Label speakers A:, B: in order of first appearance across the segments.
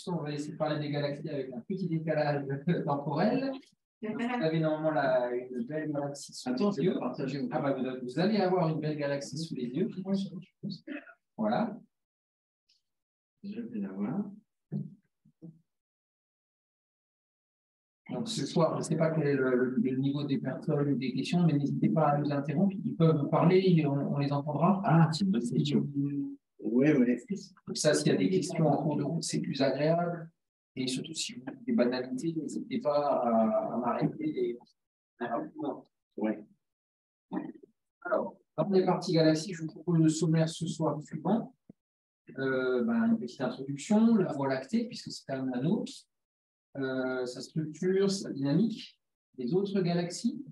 A: On va essayer de parler des galaxies avec un petit décalage temporel. Vous avez normalement une belle galaxie sous les yeux. Ah bah, vous allez avoir une belle galaxie sous les yeux. Voilà. Je vais la voir. Donc ce soir, je ne sais pas quel est le niveau des personnes ou des questions, mais n'hésitez pas à nous interrompre. Ils peuvent parler, on les entendra. Ah, c'est une bonne question. Oui, oui. Comme ça, s'il y a des questions en cours de route, c'est plus agréable. Et surtout, si vous avez des banalités, n'hésitez pas à m'arrêter et oui. Alors, dans les parties galaxies, je vous propose le sommaire ce soir suivant. Une petite introduction, la Voie lactée, puisque c'est un anneau, sa structure, sa dynamique, les autres galaxies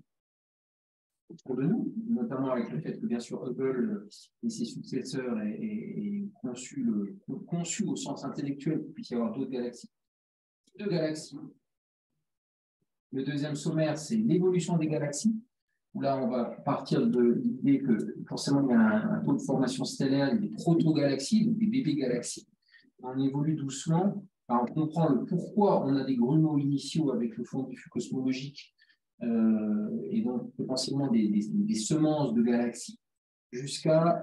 A: autour de nous, notamment avec le fait que, bien sûr, Hubble et ses successeurs aient conçu au sens intellectuel qu'il puisse y avoir d'autres galaxies. Deux galaxies. Le deuxième sommaire, c'est l'évolution des galaxies, où là, on va partir de l'idée que forcément, il y a un taux de formation stellaire, des proto-galaxies, donc des bébés-galaxies. On évolue doucement, on comprend le pourquoi on a des grumeaux initiaux avec le fond diffus cosmologique, et donc potentiellement des semences de galaxies, jusqu'à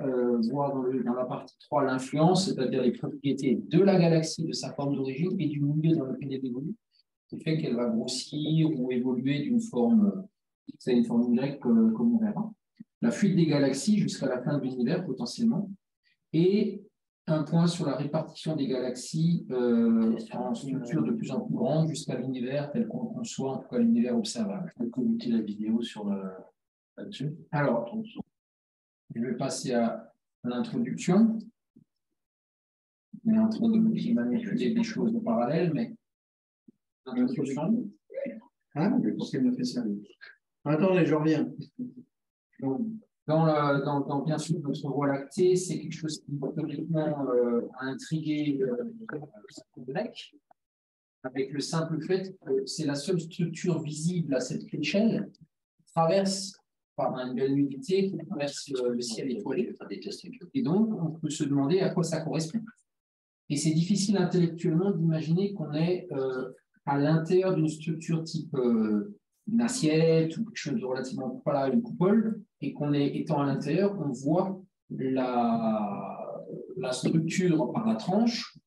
A: voir dans la partie 3 l'influence, c'est-à-dire les propriétés de la galaxie, de sa forme d'origine et du milieu dans lequel elle évolue, qui fait qu'elle va grossir ou évoluer d'une forme X à une forme Y, comme on verra. La fuite des galaxies jusqu'à la fin de l'univers potentiellement, et un point sur la répartition des galaxies en structure de plus en plus grande jusqu'à l'univers tel qu'on le conçoit, en tout cas l'univers observable. Je vais commenter la vidéo là-dessus. Alors, je vais passer à l'introduction. On est en train de manipuler des choses en parallèle, mais l'introduction. Ah, mais pourquoi il me fait ça? Attendez, je reviens. Donc, bien sûr, notre Voie lactée, c'est quelque chose qui complètement a intrigué Blake, avec le simple fait que c'est la seule structure visible à cette échelle qui traverse par une belle unité, qui traverse le ciel étoilé. Et donc, on peut se demander à quoi ça correspond. Et c'est difficile intellectuellement d'imaginer qu'on est à l'intérieur d'une structure type une assiette ou quelque chose de relativement voilà, une coupole, et qu'on est étant à l'intérieur, on voit la structure par la tranche,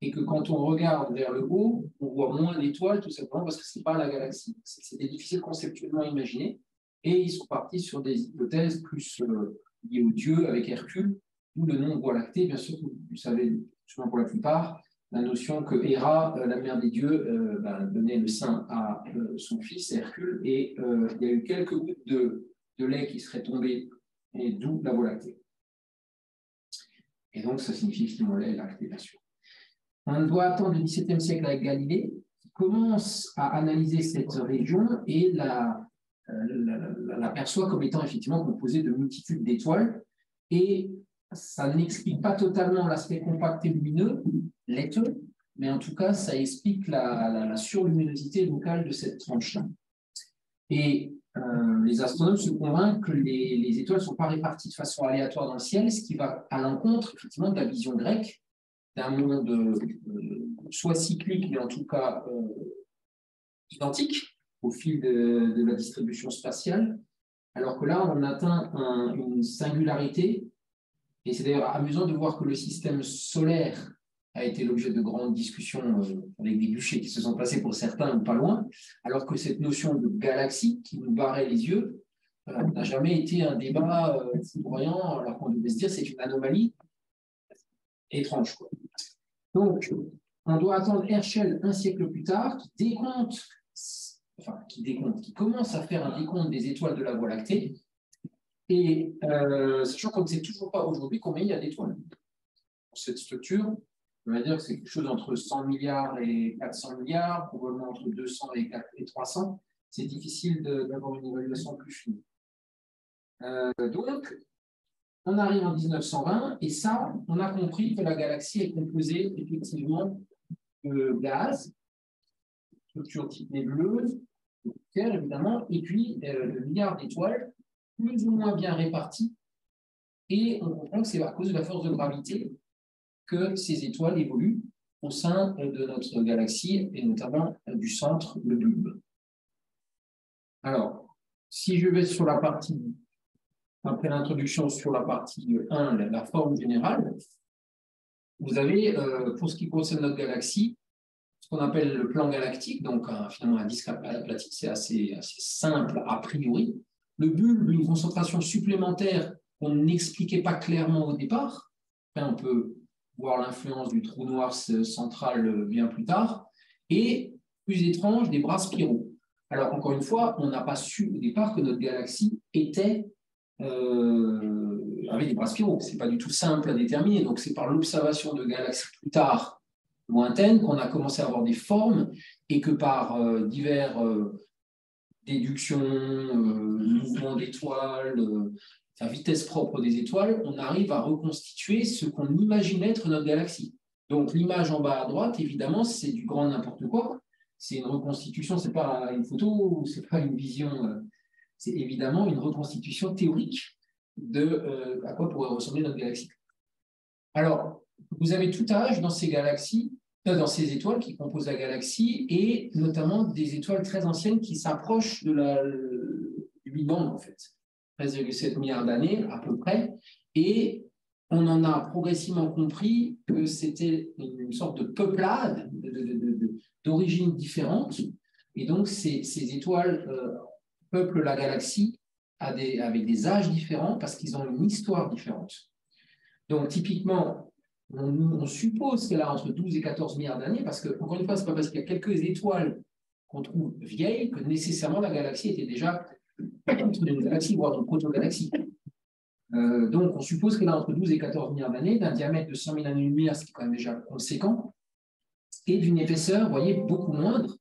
A: et que quand on regarde vers le haut, on voit moins d'étoiles, tout simplement parce que ce n'est pas la galaxie. C'était difficile conceptuellement à imaginer, et ils sont partis sur des hypothèses plus liées aux dieux, avec Hercule, d'où le nom Voie lactée, bien sûr, vous savez, souvent pour la plupart, la notion que Héra, la mère des dieux, donnait le sein à son fils Hercule, et il y a eu quelques gouttes de lait qui seraient tombées, et d'où la Voie lactée. Et donc, ça signifie effectivement lait lacté, bien sûr. On doit attendre le XVIIe siècle avec Galilée, qui commence à analyser cette région et l'aperçoit comme étant effectivement composée de multitudes d'étoiles, et ça n'explique pas totalement l'aspect compact et lumineux, laiteux, mais en tout cas, ça explique la surluminosité locale de cette tranche-là. Et les astronomes se convainquent que les étoiles ne sont pas réparties de façon aléatoire dans le ciel, ce qui va à l'encontre, effectivement, de la vision grecque d'un monde soit cyclique, mais en tout cas identique au fil de la distribution spatiale, alors que là, on atteint une singularité. Et c'est d'ailleurs amusant de voir que le système solaire a été l'objet de grandes discussions avec des bûchers qui se sont passés pour certains ou pas loin, alors que cette notion de galaxie qui nous barrait les yeux n'a jamais été un débat foudroyant, alors qu'on devait se dire c'est une anomalie étrange, quoi. Donc, on doit attendre Herschel un siècle plus tard, qui commence à faire un décompte des étoiles de la Voie lactée. Et sachant qu'on ne sait toujours pas aujourd'hui combien il y a d'étoiles. Pour cette structure, on va dire que c'est quelque chose entre 100 milliards et 400 milliards, probablement entre 200 et 300. C'est difficile d'avoir une évaluation plus fine. Donc, on arrive en 1920, et ça, on a compris que la galaxie est composée effectivement de gaz, structure type nébuleuse, de Terre évidemment, et puis de milliards d'étoiles, plus ou moins bien réparties, et on comprend que c'est à cause de la force de gravité que ces étoiles évoluent, au sein de notre galaxie, et notamment du centre, le bulbe. Alors, si je vais sur la partie, après l'introduction sur la partie 1, la forme générale, vous avez, pour ce qui concerne notre galaxie, ce qu'on appelle le plan galactique, donc finalement un disque aplati, c'est assez simple a priori. Le bulbe, une concentration supplémentaire qu'on n'expliquait pas clairement au départ. Après, on peut voir l'influence du trou noir central bien plus tard. Et, plus étrange, des bras spiraux. Alors, encore une fois, on n'a pas su au départ que notre galaxie avait des bras spiraux. Ce n'est pas du tout simple à déterminer. Donc, c'est par l'observation de galaxies plus tard lointaines qu'on a commencé à avoir des formes et que par divers déductions, mouvements d'étoiles, la vitesse propre des étoiles, on arrive à reconstituer ce qu'on imagine être notre galaxie. Donc l'image en bas à droite, évidemment, c'est du grand n'importe quoi. C'est une reconstitution, c'est pas une photo, c'est pas une vision, c'est évidemment une reconstitution théorique de à quoi pourrait ressembler notre galaxie. Alors, vous avez tout âge dans ces galaxies, dans ces étoiles qui composent la galaxie, et notamment des étoiles très anciennes qui s'approchent du Big Bang, en fait. 13,7 milliards d'années, à peu près. Et on en a progressivement compris que c'était une sorte de peuplade d'origines différentes. Et donc, ces étoiles peuplent la galaxie avec des âges différents parce qu'ils ont une histoire différente. Donc, typiquement, on suppose qu'elle a entre 12 et 14 milliards d'années, parce que, encore une fois, ce n'est pas parce qu'il y a quelques étoiles qu'on trouve vieilles que nécessairement la galaxie était déjà une galaxie, voire une proto-galaxie. Donc, on suppose qu'elle a entre 12 et 14 milliards d'années, d'un diamètre de 100 000 années-lumière, ce qui est quand même déjà conséquent, et d'une épaisseur, vous voyez, beaucoup moindre.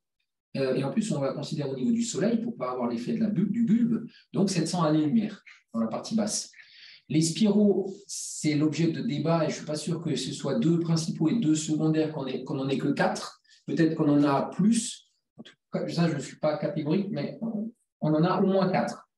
A: Et en plus, on va considérer au niveau du Soleil, pour ne pas avoir l'effet du bulbe, donc 700 années-lumière dans la partie basse. Les spiraux, c'est l'objet de débat, et je ne suis pas sûr que ce soit 2 principaux et 2 secondaires, qu'on n'en ait que 4. Peut-être qu'on en a plus. En tout cas, ça, je ne suis pas catégorique, mais on en a au moins 4.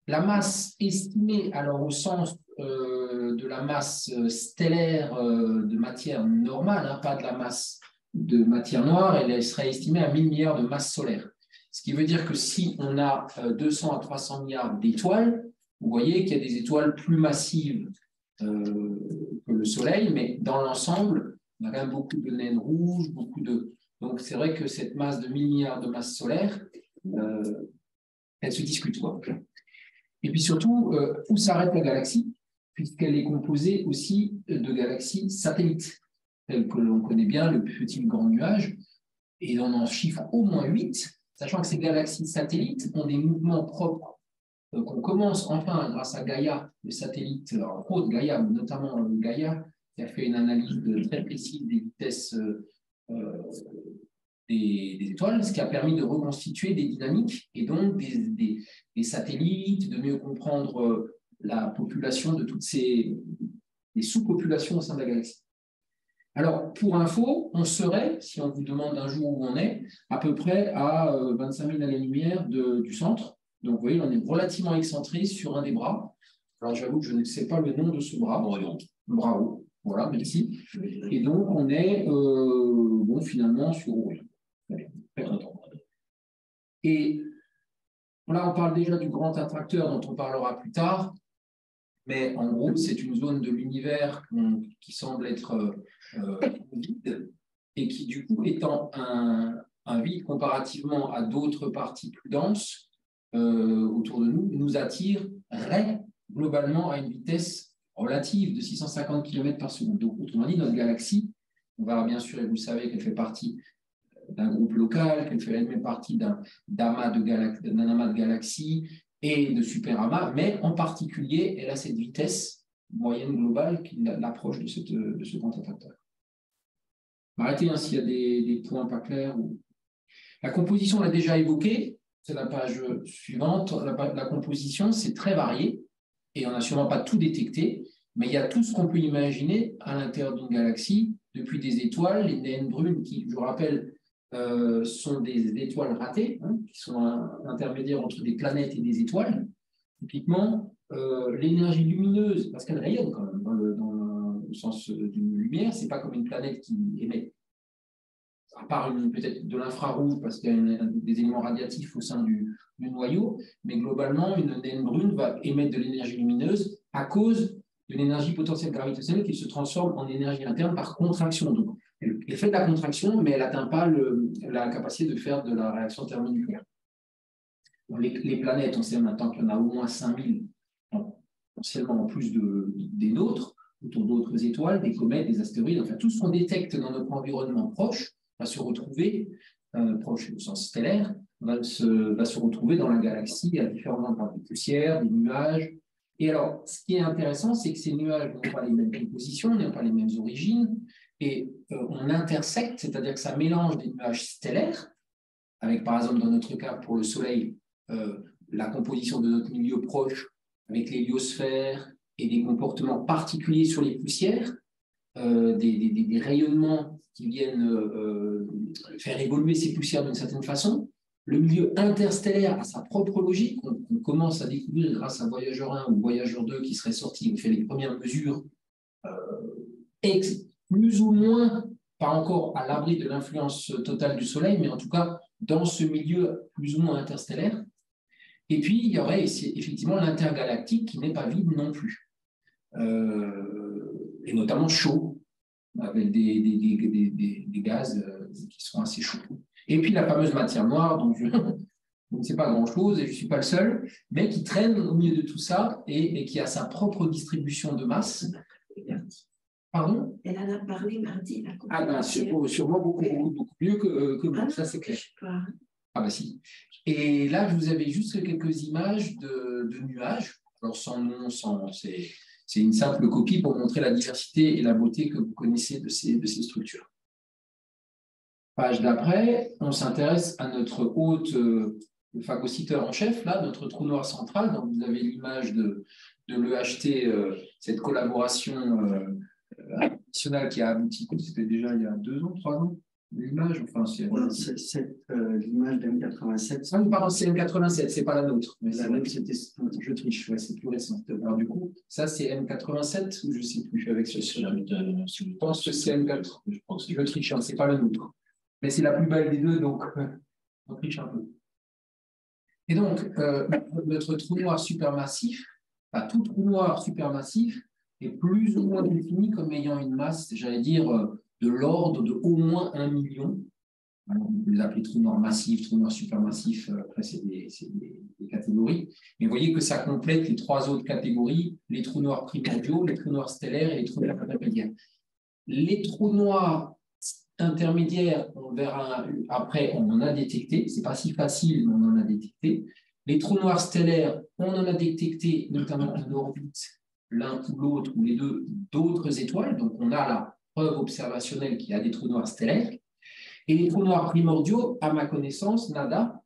A: La masse estimée, alors au sens de la masse stellaire de matière normale, hein, pas de la masse de matière noire, elle serait estimée à 1000 milliards de masse solaire. Ce qui veut dire que si on a 200 à 300 milliards d'étoiles, vous voyez qu'il y a des étoiles plus massives que le Soleil, mais dans l'ensemble, on a quand même beaucoup de naines rouges, Donc, c'est vrai que cette masse de 1000 milliards de masse solaire, elle se discute, quoi. Et puis surtout, où s'arrête la galaxie, puisqu'elle est composée aussi de galaxies satellites, telles que l'on connaît bien, le petit grand nuage, et on en chiffre au moins 8, sachant que ces galaxies satellites ont des mouvements propres qu'on commence enfin, grâce à Gaïa, le satellite, entre autres Gaïa, notamment Gaïa, qui a fait une analyse très précise des vitesses des étoiles, ce qui a permis de reconstituer des dynamiques et donc des satellites, de mieux comprendre la population de toutes les sous-populations au sein de la galaxie. Alors, pour info, on serait, si on vous demande un jour où on est, à peu près à 25 000 années-lumière du centre. Donc, vous voyez, on est relativement excentré sur un des bras. Alors, j'avoue que je ne sais pas le nom de ce bras. Bravo. Voilà, merci. Et donc, on est, finalement, sur Orion. Très content. Et là, on parle déjà du grand attracteur dont on parlera plus tard. Mais en gros, c'est une zone de l'univers qui semble être vide et qui, du coup, étant un vide comparativement à d'autres parties plus denses autour de nous attirerait globalement à une vitesse relative de 650 km par seconde. Donc, autrement dit, notre galaxie, on verra bien sûr, et vous savez qu'elle fait partie d'un groupe local, qu'elle fait elle-même partie d'un amas de galaxies et de superamas, mais en particulier, elle a cette vitesse moyenne globale qui l'approche de ce grand attracteur. Arrêtez s'il y a des points pas clairs. La composition, on l'a déjà évoquée, c'est la page suivante. La composition, c'est très varié et on n'a sûrement pas tout détecté, mais il y a tout ce qu'on peut imaginer à l'intérieur d'une galaxie, depuis des étoiles, les naines brunes qui, je vous rappelle, sont des étoiles ratées, hein, qui sont intermédiaires entre des planètes et des étoiles. Typiquement, l'énergie lumineuse, parce qu'elle rayonne quand même au sens d'une lumière, ce n'est pas comme une planète qui émet, à part peut-être de l'infrarouge, parce qu'il y a des éléments radiatifs au sein du noyau, mais globalement, une naine brune va émettre de l'énergie lumineuse à cause de l'énergie potentielle gravitationnelle qui se transforme en énergie interne par contraction. Donc, elle fait de la contraction, mais elle n'atteint pas la capacité de faire de la réaction thermonucléaire. Les planètes, on sait maintenant qu'il y en a au moins 5000, potentiellement en plus des nôtres, autour d'autres étoiles, des comètes, des astéroïdes, enfin tout ce qu'on détecte dans notre environnement proche va se retrouver, proche au sens stellaire, va se retrouver dans la galaxie à différents endroits, des poussières, des nuages. Et alors, ce qui est intéressant, c'est que ces nuages n'ont pas les mêmes compositions, n'ont pas les mêmes origines, et on intersecte, c'est-à-dire que ça mélange des nuages stellaires, avec par exemple dans notre cas pour le Soleil, la composition de notre milieu proche avec l'héliosphère et des comportements particuliers sur les poussières, des rayonnements qui viennent faire évoluer ces poussières d'une certaine façon. Le milieu interstellaire a sa propre logique, on commence à découvrir grâce à Voyageur 1 ou Voyageur 2 qui serait sorti, on fait les premières mesures, plus ou moins, pas encore à l'abri de l'influence totale du Soleil, mais en tout cas dans ce milieu plus ou moins interstellaire. Et puis, il y aurait effectivement l'intergalactique qui n'est pas vide non plus, et notamment chaud, avec des gaz qui sont assez chauds. Et puis la fameuse matière noire, dont je ne sais pas grand-chose, et je ne suis pas le seul, mais qui traîne au milieu de tout ça et qui a sa propre distribution de masse. Pardon ?
B: Elle en a parlé mardi.
A: Ah ben, sûrement beaucoup mieux que moi, ça c'est clair. Ah ben si. Et là, je vous avais juste quelques images de nuages. Alors sans nom, c'est une simple copie pour montrer la diversité et la beauté que vous connaissez de ces structures. Page d'après, on s'intéresse à notre hôte phagocyteur en chef, là, notre trou noir central. Donc vous avez l'image de l'EHT, cette collaboration internationale qui a abouti, c'était déjà il y a 2 ans, 3 ans. L'image, enfin, c'est
C: l'image d'M87.
A: Ah, pardon, c'est M87, c'est pas la nôtre. Mais la nôtre, c'était. Je triche, ouais, c'est plus récent. Alors, du coup, ça, c'est M87 ou je ne sais plus avec ce. Je pense que c'est M4. Je triche, hein, c'est pas la nôtre. Mais c'est la plus belle des deux, donc on triche un peu. Et donc, notre trou noir supermassif, tout trou noir supermassif, est plus ou moins défini comme ayant une masse, j'allais dire, de l'ordre de au moins 1 million. Alors, on peut les appeler trous noirs massifs, trous noirs supermassifs, après c'est des catégories. Mais vous voyez que ça complète les 3 autres catégories, les trous noirs primordiaux, les trous noirs stellaires et les trous noirs intermédiaires. Les trous noirs intermédiaires, on verra après, on en a détecté. Ce n'est pas si facile, mais on en a détecté. Les trous noirs stellaires, on en a détecté notamment en orbite, l'un ou l'autre, ou les deux, d'autres étoiles. Donc, on a la preuve observationnelle qu'il y a des trous noirs stellaires. Et les trous noirs primordiaux, à ma connaissance, nada,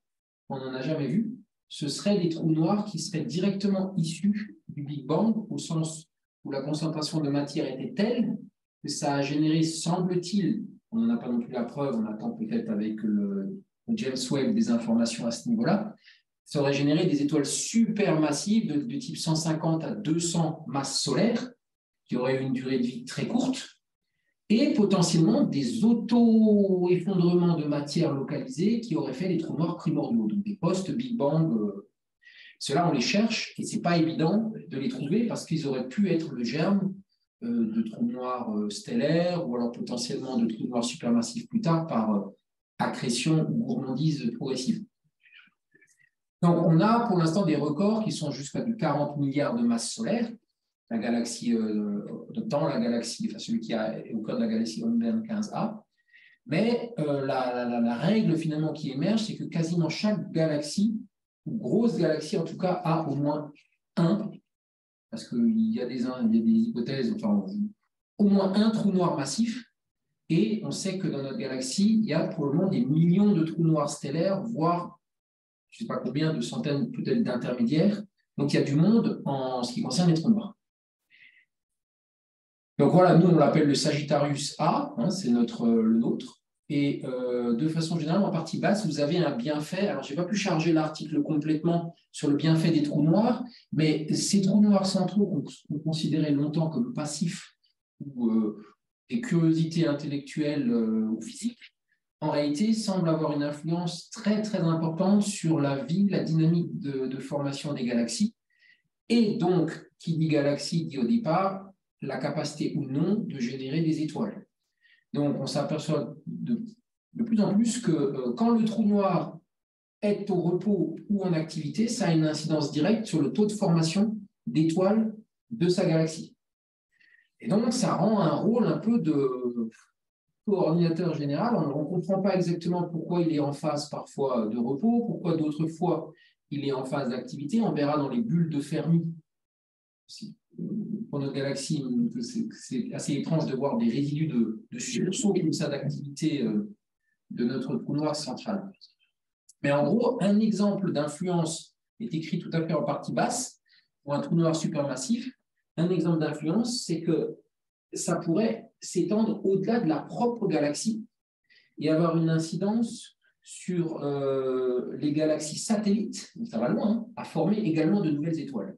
A: on n'en a jamais vu. Ce seraient des trous noirs qui seraient directement issus du Big Bang, au sens où la concentration de matière était telle que ça a généré, semble-t-il, on n'en a pas non plus la preuve, on attend peut-être avec le James Webb des informations à ce niveau-là, ça aurait généré des étoiles supermassives de type 150 à 200 masses solaires, qui auraient une durée de vie très courte, et potentiellement des auto-effondrements de matière localisés qui auraient fait des trous noirs primordiaux, donc des post-Big Bang. Ceux-là, on les cherche, et ce n'est pas évident de les trouver parce qu'ils auraient pu être le germe de trous noirs stellaires ou alors potentiellement de trous noirs supermassifs plus tard par accrétion ou gourmandise progressive. Donc, on a pour l'instant des records qui sont jusqu'à du 40 milliards de masses solaires, la galaxie, dans la galaxie, enfin celui qui est au cœur de la galaxie Holmberg 15A. Mais la règle finalement qui émerge, c'est que quasiment chaque galaxie, ou grosse galaxie en tout cas, a au moins un, parce qu'il y a des hypothèses, enfin, au moins un trou noir massif. Et on sait que dans notre galaxie, il y a probablement des millions de trous noirs stellaires, voire je ne sais pas combien, de centaines peut-être d'intermédiaires. Donc il y a du monde en ce qui concerne les trous noirs. Donc voilà, nous on l'appelle le Sagittarius A, hein, c'est le nôtre. Et de façon générale, en partie basse, vous avez un bienfait. Alors, je n'ai pas pu charger l'article complètement sur le bienfait des trous noirs, mais ces trous noirs centraux qu'on considérait longtemps comme passifs ou des curiosités intellectuelles ou physiques, en réalité, semblent avoir une influence très, très importante sur la vie, la dynamique de formation des galaxies. Et donc, qui dit galaxie dit au départ la capacité ou non de générer des étoiles. Donc, on s'aperçoit de plus en plus que quand le trou noir est au repos ou en activité, ça a une incidence directe sur le taux de formation d'étoiles de sa galaxie. Et donc, ça rend un rôle un peu de coordinateur général. On ne comprend pas exactement pourquoi il est en phase parfois de repos, pourquoi d'autres fois il est en phase d'activité. On verra dans les bulles de Fermi. Pour notre galaxie, c'est assez étrange de voir des résidus de sursaut comme ça d'activité de notre trou noir central. Mais en gros, un exemple d'influence est écrit tout à fait en partie basse pour un trou noir supermassif. Un exemple d'influence, c'est que ça pourrait s'étendre au-delà de la propre galaxie et avoir une incidence sur les galaxies satellites, ça va loin, hein, à former également de nouvelles étoiles.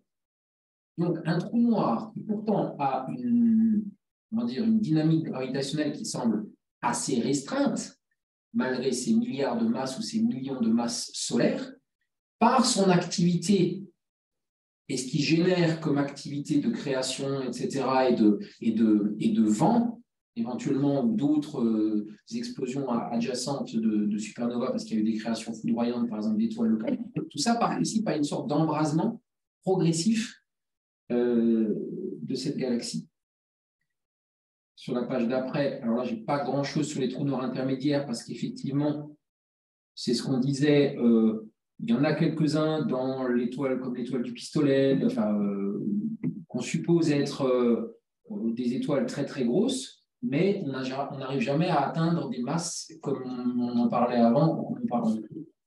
A: Donc, un trou noir qui pourtant a une dynamique gravitationnelle qui semble assez restreinte, malgré ses milliards de masses ou ses millions de masses solaires, par son activité et ce qui génère comme activité de création, etc., et de vent, éventuellement d'autres explosions adjacentes de supernovas, parce qu'il y a eu des créations foudroyantes, par exemple d'étoiles locales, tout ça participe à une sorte d'embrasement progressif de cette galaxie. Sur la page d'après, alors là, je n'ai pas grand-chose sur les trous noirs intermédiaires, parce qu'effectivement, c'est ce qu'on disait, il y en a quelques-uns dans l'étoile, comme l'étoile du pistolet, qu'on suppose être des étoiles très très grosses, mais on n'arrive jamais à atteindre des masses, comme on en parlait avant,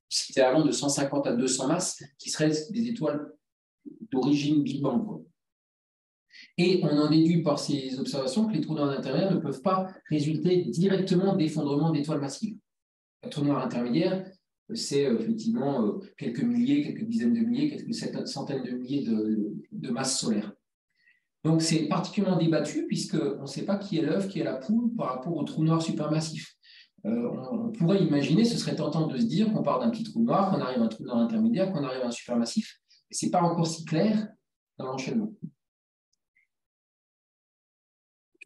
A: c'était avant de 150 à 200 masses, qui seraient des étoiles d'origine Big Bang, quoi. Et on en déduit par ces observations que les trous noirs intermédiaires ne peuvent pas résulter directement d'effondrement d'étoiles massives. Un trou noir intermédiaire, c'est effectivement quelques milliers, quelques dizaines de milliers, quelques centaines de milliers de masses solaires. Donc c'est particulièrement débattu puisqu'on ne sait pas qui est l'œuf, qui est la poule par rapport au trou noir supermassif. On pourrait imaginer, ce serait tentant de se dire qu'on part d'un petit trou noir, qu'on arrive à un trou noir intermédiaire, qu'on arrive à un supermassif. Ce n'est pas encore si clair dans l'enchaînement.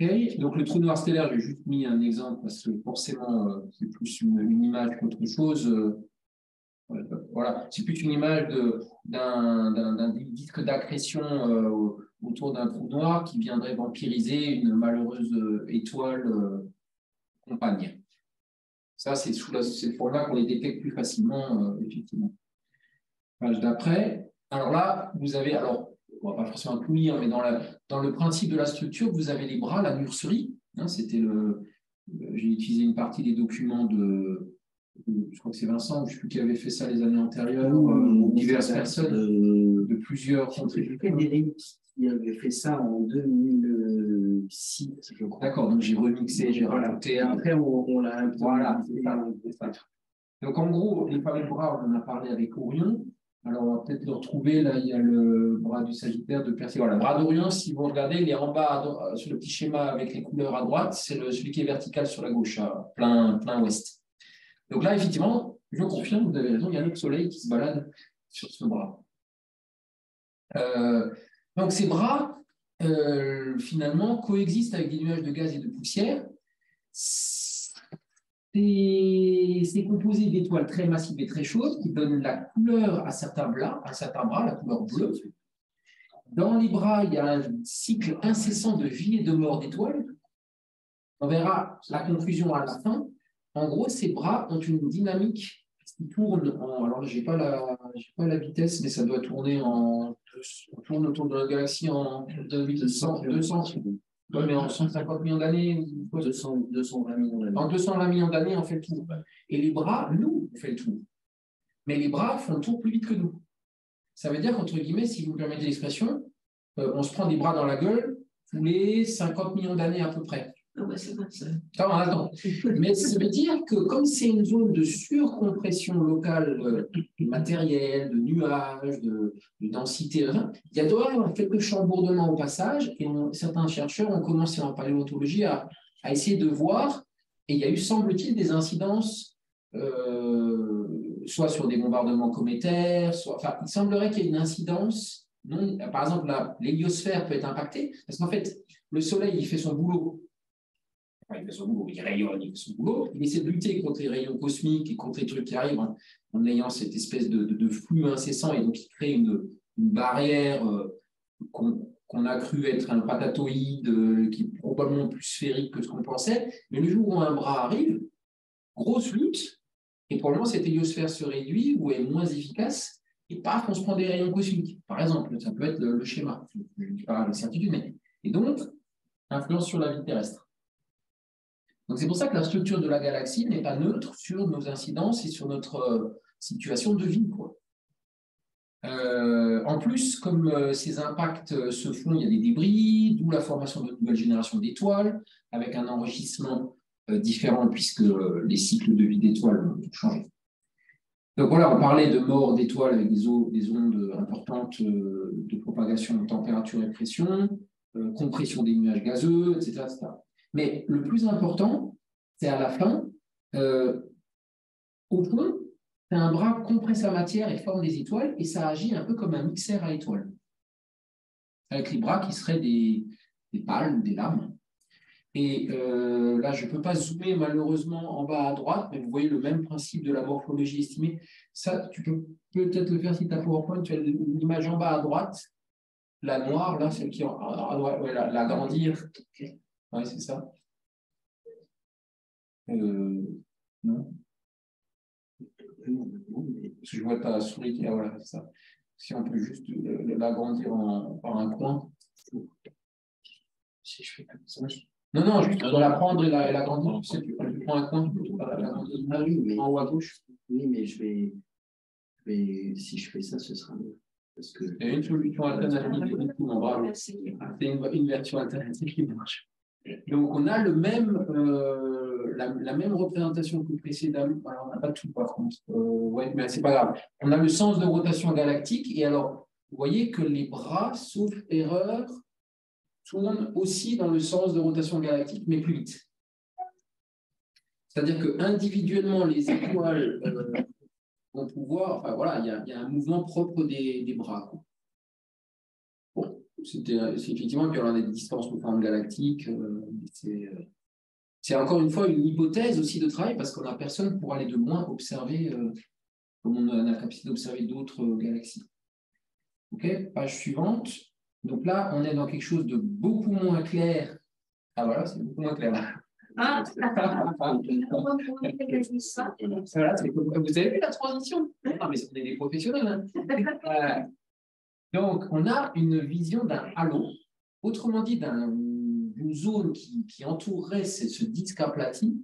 A: Okay. Donc le trou noir stellaire, j'ai juste mis un exemple parce que forcément c'est plus une image qu'autre chose. Voilà, c'est plus une image d'un disque d'accrétion autour d'un trou noir qui viendrait vampiriser une malheureuse étoile compagne. Ça, c'est sous cette forme-là qu'on les détecte plus facilement, effectivement. Page d'après. Alors là, vous avez, alors, on ne va pas forcément tout lire, mais dans le principe de la structure, vous avez les bras, la nurserie. Hein, c'était j'ai utilisé une partie des documents je crois que c'est Vincent, je ne sais plus qui avait fait ça les années antérieures, diverses personnes de plusieurs contributeurs.
C: Il avait fait ça en 2006, je crois.
A: D'accord, donc j'ai remixé, j'ai rajouté.
C: Après, on l'a un peu.
A: Voilà, c'est ça. Donc en gros, les fameux bras, on en a parlé avec Orion. Alors on va peut-être le retrouver, là il y a le bras du Sagittaire de Persée. Voilà, le bras d'Orion, si vous regardez, il est en bas sur le petit schéma avec les couleurs à droite, c'est celui qui est vertical sur la gauche, à plein ouest. Donc là, effectivement, je confirme, vous avez raison, il y a notre soleil qui se balade sur ce bras. Donc ces bras, finalement, coexistent avec des nuages de gaz et de poussière. C'est composé d'étoiles très massives et très chaudes qui donnent la couleur à certains bras, la couleur bleue. Dans les bras, il y a un cycle incessant de vie et de mort d'étoiles. On verra la conclusion à la fin. En gros, ces bras ont une dynamique qui tourne alors, je n'ai pas la vitesse, mais ça doit tourner on tourne autour de la galaxie en 200 mais en 150 millions d'années.
C: 220 millions d'années.
A: En 220 millions d'années, on fait le tour. Et les bras, nous, on fait le tour. Mais les bras font le tour plus vite que nous. Ça veut dire qu'entre guillemets, si vous me permettez l'expression, on se prend des bras dans la gueule tous les 50 millions d'années à peu près.
C: Ah ouais, c'est vrai ça.
A: Attends. Mais ça veut dire que comme c'est une zone de surcompression locale matérielle, de nuages, de densité, il doit y avoir quelques chamboulements au passage. Et certains chercheurs ont commencé en paléontologie à essayer de voir. Et il y a eu, semble-t-il, des incidences, soit sur des bombardements cométaires, enfin, il semblerait qu'il y ait une incidence. Non, par exemple, l'héliosphère peut être impactée, parce qu'en fait, le Soleil, il fait son boulot. Enfin, il fait son boulot, il rayonne, il fait son boulot. Il essaie de lutter contre les rayons cosmiques et contre les trucs qui arrivent en ayant cette espèce de flux incessant. Et donc, il crée une barrière qu'on a cru être un patatoïde qui est probablement plus sphérique que ce qu'on pensait. Mais le jour où un bras arrive, grosse lutte, et probablement cette héliosphère se réduit ou est moins efficace, et paf, on se prend des rayons cosmiques. Par exemple, ça peut être le schéma. Je ne dis pas avec certitude, mais. Et donc, influence sur la vie terrestre. Donc, c'est pour ça que la structure de la galaxie n'est pas neutre sur nos incidences et sur notre situation de vie, quoi. En plus, comme ces impacts se font, il y a des débris, d'où la formation de nouvelles générations d'étoiles, avec un enrichissement différent puisque les cycles de vie d'étoiles ont changé. Donc voilà, on parlait de mort d'étoiles avec des ondes importantes de propagation de température et pression, compression des nuages gazeux, etc., etc. Mais le plus important, c'est à la fin, au fond, un bras compresse la matière et forme des étoiles, et ça agit un peu comme un mixeur à étoiles, avec les bras qui seraient des pales, des lames. Et là, je ne peux pas zoomer malheureusement en bas à droite, mais vous voyez le même principe de la morphologie estimée. Ça, tu peux peut-être le faire si tu as PowerPoint, tu as l'image en bas à droite, la noire, là, celle qui est à droite, ouais, l'agrandir. Oui, c'est ça. Non. Parce que je vois ta souris qui est là, voilà, c'est ça. Si on peut juste l'agrandir par un coin. Si je fais comme ça. Non, juste la prendre et l'agrandir. Tu sais, tu prends un coin, tu peux l'agrandir.
C: Ah oui, mais,
A: en haut à gauche.
C: Oui, mais si je fais ça, ce sera mieux. Parce que...
A: Il y a une solution alternative, c'est une version alternative qui marche. Donc, on a la même représentation que précédemment. Alors, on n'a pas tout, par contre. Ouais, mais c'est pas grave. On a le sens de rotation galactique. Et alors, vous voyez que les bras, sauf erreur, tournent aussi dans le sens de rotation galactique, mais plus vite. C'est-à-dire qu'individuellement, les étoiles vont pouvoir. Enfin, voilà, il y a un mouvement propre des bras, quoi. Bon, c'est effectivement qu'il y aura des distances de forme galactique. C'est encore une fois une hypothèse aussi de travail parce qu'on n'a personne pour aller de loin observer, comme on a la capacité d'observer d'autres galaxies. Ok, page suivante. Donc là, on est dans quelque chose de beaucoup moins clair. Ah voilà, c'est beaucoup moins clair. Ah, voilà, vous avez vu la transition? Non, mais on est des professionnels. Hein. Donc, on a une vision d'un halo, autrement dit d'une zone qui entourerait ce disque aplati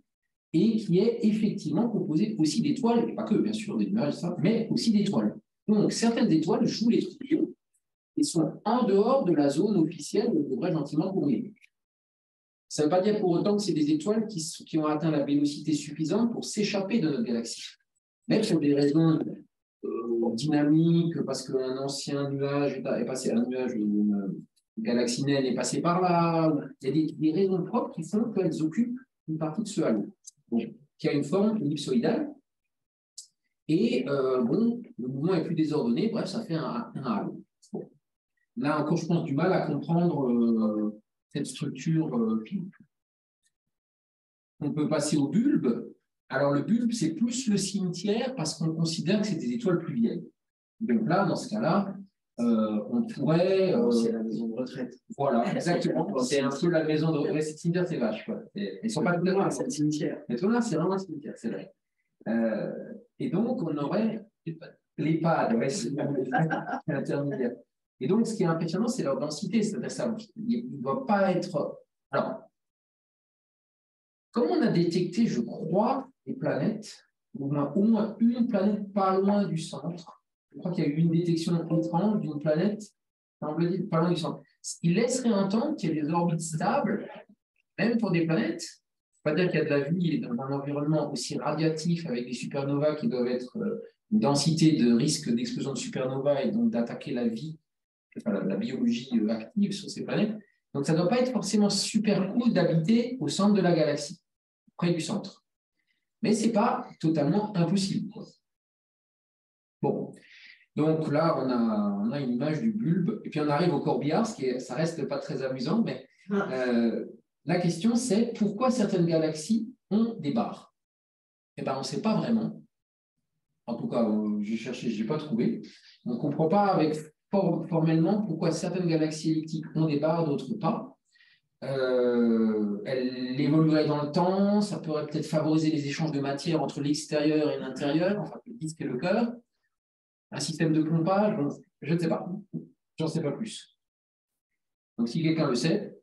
A: et qui est effectivement composée aussi d'étoiles, et pas que, bien sûr, des nuages, ça, mais aussi d'étoiles. Donc, certaines étoiles jouent les trublions et sont en dehors de la zone officielle où on devrait gentiment tourner. Ça ne veut pas dire pour autant que c'est des étoiles qui ont atteint la vélocité suffisante pour s'échapper de notre galaxie. Même pour des raisons dynamiques, parce qu'un ancien nuage est passé, un nuage, une galaxie naine est passée par là. Il y a des raisons propres qui font qu'elles occupent une partie de ce halo, qui a une forme ellipsoïdale. Et bon, le mouvement est plus désordonné, bref, ça fait un halo. Bon. Là encore, je pense du mal à comprendre cette structure. On peut passer au bulbe. Alors, le bulbe, c'est plus le cimetière parce qu'on considère que c'est des étoiles plus vieilles. Donc là, dans ce cas-là, on pourrait.
C: C'est la maison de retraite.
A: Voilà, exactement. C'est un peu la maison de retraite. C'est cimetière, c'est vache. Quoi. Ils ne sont pas tout à fait.
C: C'est le cimetière.
A: Mais tout là, c'est vraiment un cimetière, c'est vrai. Et donc, on aurait l'EHPAD, ouais, c'est intermédiaire. Et donc, ce qui est impressionnant, c'est leur densité. C'est-à-dire ça, il ne doit pas être. Alors, comme on a détecté, je crois, des planètes, au moins une planète pas loin du centre, je crois qu'il y a eu une détection étrange d'une planète, semble-t-il, pas loin du centre. Ce qui laisserait entendre qu'il y a des orbites stables Même pour des planètes, pas dire qu'il y a de la vie dans un environnement aussi radiatif avec des supernovas qui doivent être une densité de risque d'explosion de supernova et donc d'attaquer la vie, enfin, la biologie active sur ces planètes. Donc ça ne doit pas être forcément super cool d'habiter au centre de la galaxie, près du centre. Mais ce n'est pas totalement impossible, quoi. Bon, donc là, on a une image du bulbe, et puis on arrive au corbillard, ça reste pas très amusant, mais la question c'est pourquoi certaines galaxies ont des barres? Eh bien, on ne sait pas vraiment. En tout cas, j'ai cherché, je n'ai pas trouvé. On ne comprend pas formellement pourquoi certaines galaxies elliptiques ont des barres, d'autres pas. Elle évoluerait dans le temps, ça pourrait peut-être favoriser les échanges de matière entre l'extérieur et l'intérieur, enfin le disque et le cœur. Un système de pompage, je ne sais pas. J'en sais pas plus. Donc, si quelqu'un le sait,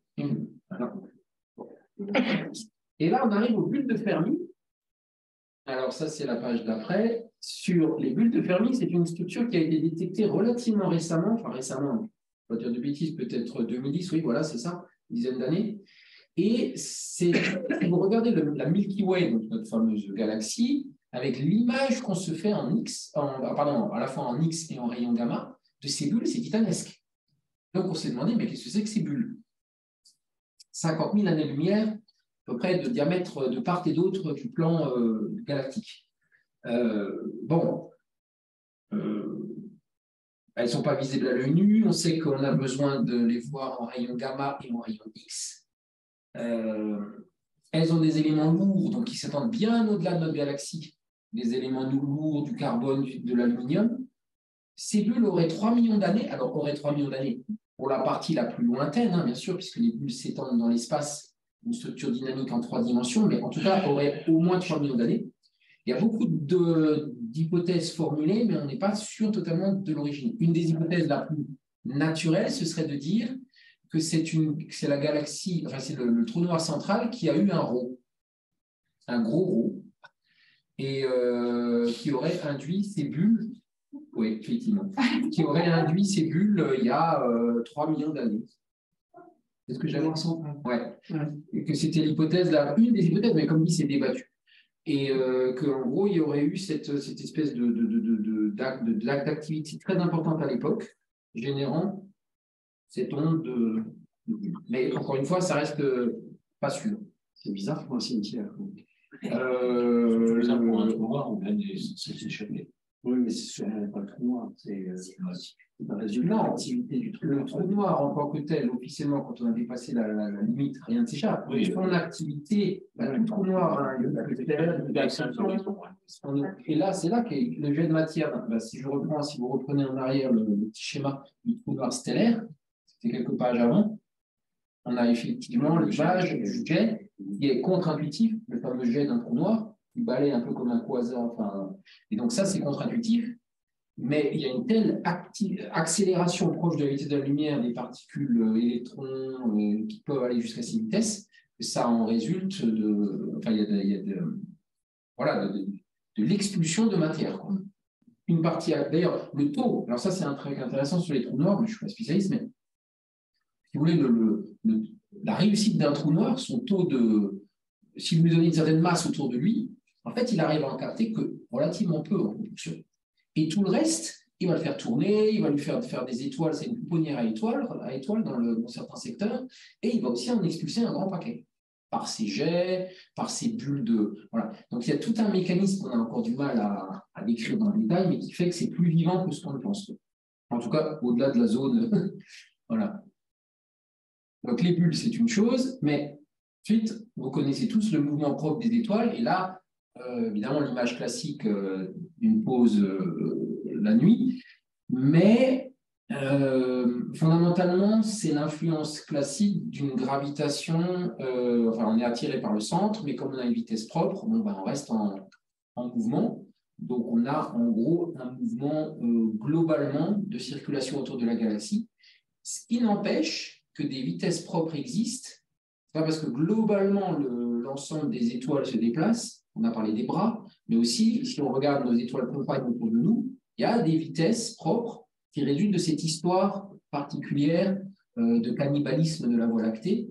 A: et là, on arrive aux bulles de Fermi. Alors, ça, c'est la page d'après. Sur les bulles de Fermi, c'est une structure qui a été détectée relativement récemment, enfin récemment, je ne vais pas dire de bêtises, peut-être 2010, oui, voilà, c'est ça, une dizaine d'années. Et si vous regardez la Milky Way, donc notre fameuse galaxie, avec l'image qu'on se fait à la fois en X et en rayon gamma, de ces bulles, c'est titanesque. Donc on s'est demandé, mais qu'est-ce que c'est que ces bulles? 50 000 années-lumière, à peu près de diamètre de part et d'autre du plan galactique. Elles ne sont pas visibles à l'œil nu, on sait qu'on a besoin de les voir en rayon gamma et en rayon X. Elles ont des éléments lourds, donc qui s'étendent bien au-delà de notre galaxie, des éléments lourds, du carbone, de l'aluminium. Ces bulles auraient 3 millions d'années, alors auraient 3 millions d'années pour la partie la plus lointaine, hein, bien sûr, puisque les bulles s'étendent dans l'espace, une structure dynamique en 3 dimensions, mais en tout cas auraient au moins 3 millions d'années. Il y a beaucoup d'hypothèses formulées, mais on n'est pas sûr totalement de l'origine. Une des hypothèses la plus naturelle, ce serait de dire que c'est la galaxie, enfin c'est le trou noir central qui a eu un rot, un gros rot, et qui aurait induit ces bulles, oui, effectivement, qui aurait induit ces bulles il y a 3 millions d'années. Est-ce que j'avais ouais. Et que c'était l'hypothèse, une des hypothèses, mais comme dit, c'est débattu. Et qu'en gros, il y aurait eu cette espèce d'activité très importante à l'époque, générant cette onde de... Mais encore une fois, ça reste pas sûr.
C: C'est bizarre pour un cimetière.
B: C'est bizarre pour un trou noir, on vient de s'échapper.
C: Oui, mais c'est sûrement pas le trou noir. C'est le résultat
A: non,
C: l'activité du trou
A: le
C: noir.
A: trou noir en tant que tel, officiellement, quand on a dépassé la limite, rien ne s'échappe.
B: Oui,
A: son activité, tout trou noir a une période d'accélération. Et là, c'est là qu'est le jet de matière. Si vous reprenez en arrière le petit schéma du trou noir stellaire, c'était quelques pages avant, on a effectivement l'image du jet qui est contre-intuitif, le fameux jet d'un trou noir, qui balaye un peu comme un quasar. Et donc ça, c'est contre-intuitif. Mais il y a une telle accélération proche de la vitesse de la lumière des particules électrons qui peuvent aller jusqu'à ces vitesses, que ça en résulte de l'expulsion de matière, quoi. Une partie, d'ailleurs, le taux, alors ça c'est un truc intéressant sur les trous noirs, mais je ne suis pas spécialiste, mais si vous voulez, la réussite d'un trou noir, son taux si vous lui donnez une certaine masse autour de lui, en fait, il arrive à en capter que relativement peu en propulsion. Et tout le reste, il va le faire tourner, il va lui faire des étoiles, c'est une pouponnière à étoiles dans certains secteurs, et il va aussi en expulser un grand paquet, par ses jets, par ses bulles de... Voilà. Donc il y a tout un mécanisme qu'on a encore du mal à décrire dans le détail, mais qui fait que c'est plus vivant que ce qu'on pense. En tout cas, au-delà de la zone... voilà. Donc les bulles, c'est une chose, mais ensuite, vous connaissez tous le mouvement propre des étoiles, et là, évidemment, l'image classique d'une pause la nuit, mais fondamentalement, c'est l'influence classique d'une gravitation, on est attiré par le centre, mais comme on a une vitesse propre, on reste en mouvement, donc on a en gros un mouvement globalement de circulation autour de la galaxie, ce qui n'empêche que des vitesses propres existent. Ce n'est pas parce que globalement l'ensemble des étoiles se déplace, on a parlé des bras, mais aussi, si on regarde nos étoiles compagnes autour de nous, il y a des vitesses propres qui résultent de cette histoire particulière de cannibalisme de la Voie lactée.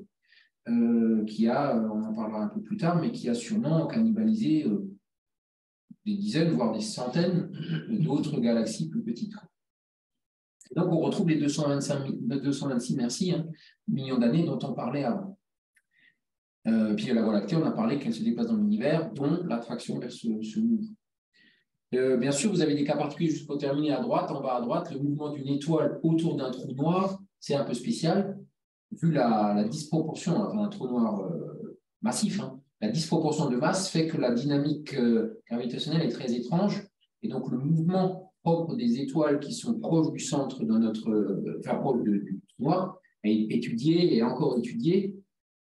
A: qui a, on en parlera un peu plus tard, mais qui a sûrement cannibalisé des dizaines, voire des centaines d'autres galaxies plus petites. Et donc, on retrouve les 226 millions d'années dont on parlait avant. Puis la Voie lactée, on a parlé qu'elle se déplace dans l'univers, dont l'attraction vers ce mouvement. Bien sûr, vous avez des cas particuliers juste pour terminer à droite, en bas à droite, le mouvement d'une étoile autour d'un trou noir, c'est un peu spécial, vu la disproportion, enfin, un trou noir massif, la disproportion de masse fait que la dynamique gravitationnelle est très étrange, et donc le mouvement propre des étoiles qui sont proches du centre de notre, enfin proche du trou noir, est étudié et encore étudié.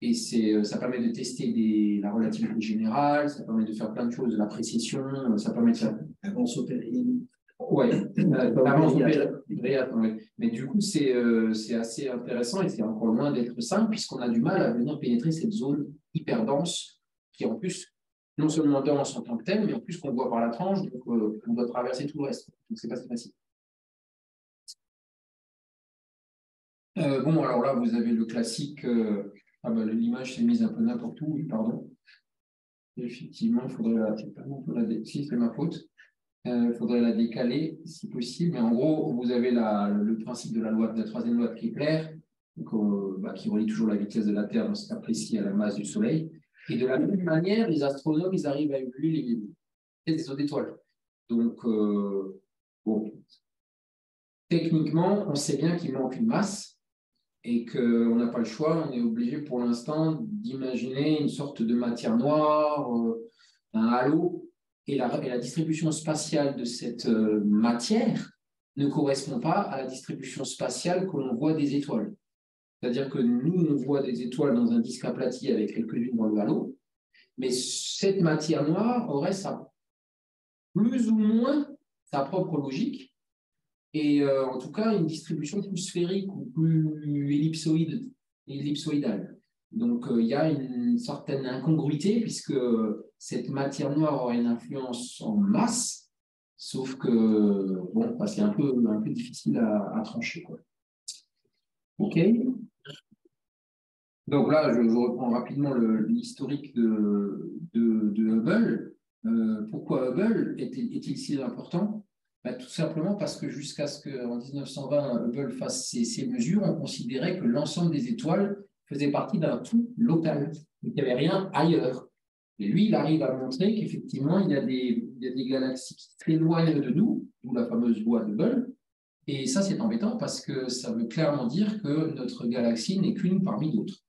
A: Et ça permet de tester la relativité générale, ça permet de faire plein de choses, la précession, ça permet de faire.
C: Avance au péril.
A: Oui, avance au péril. Mais du coup, c'est assez intéressant et c'est encore loin d'être simple, puisqu'on a du mal à venir pénétrer cette zone hyper dense, qui en plus, non seulement dense en tant que telle, mais en plus qu'on voit par la tranche, donc on doit traverser tout le reste. Donc, c'est pas si facile. Bon, alors là, vous avez le classique. L'image s'est mise un peu n'importe où, pardon. Effectivement, il faudrait si, c'est ma faute. Il faudrait la décaler si possible. Mais en gros, vous avez le principe de la troisième loi de Kepler, donc, qui relie toujours la vitesse de la Terre dans ce cas précis à la masse du Soleil. Et de la même manière, les astronomes, ils arrivent à évaluer les vitesses des autres étoiles. Donc, bon, techniquement, on sait bien qu'il manque une masse. Et qu'on n'a pas le choix, on est obligé pour l'instant d'imaginer une sorte de matière noire, un halo, et la distribution spatiale de cette matière ne correspond pas à la distribution spatiale que l'on voit des étoiles. C'est-à-dire que nous, on voit des étoiles dans un disque aplati avec quelques-unes dans le halo, mais cette matière noire aurait plus ou moins sa propre logique, et en tout cas une distribution plus sphérique ou plus ellipsoïdale. Donc il y a une certaine incongruité puisque cette matière noire aurait une influence en masse, sauf que bon, c'est un peu difficile à trancher, quoi. OK. Donc là, je reprends rapidement l'historique de Hubble. Pourquoi Hubble est-il si important? Tout simplement parce que jusqu'à ce qu'en 1920, Hubble fasse ces mesures, on considérait que l'ensemble des étoiles faisait partie d'un tout local, qu'il n'y avait rien ailleurs. Et lui, il arrive à montrer qu'effectivement, il y a des galaxies qui s'éloignent de nous, d'où la fameuse loi de Hubble. Et ça, c'est embêtant parce que ça veut clairement dire que notre galaxie n'est qu'une parmi d'autres.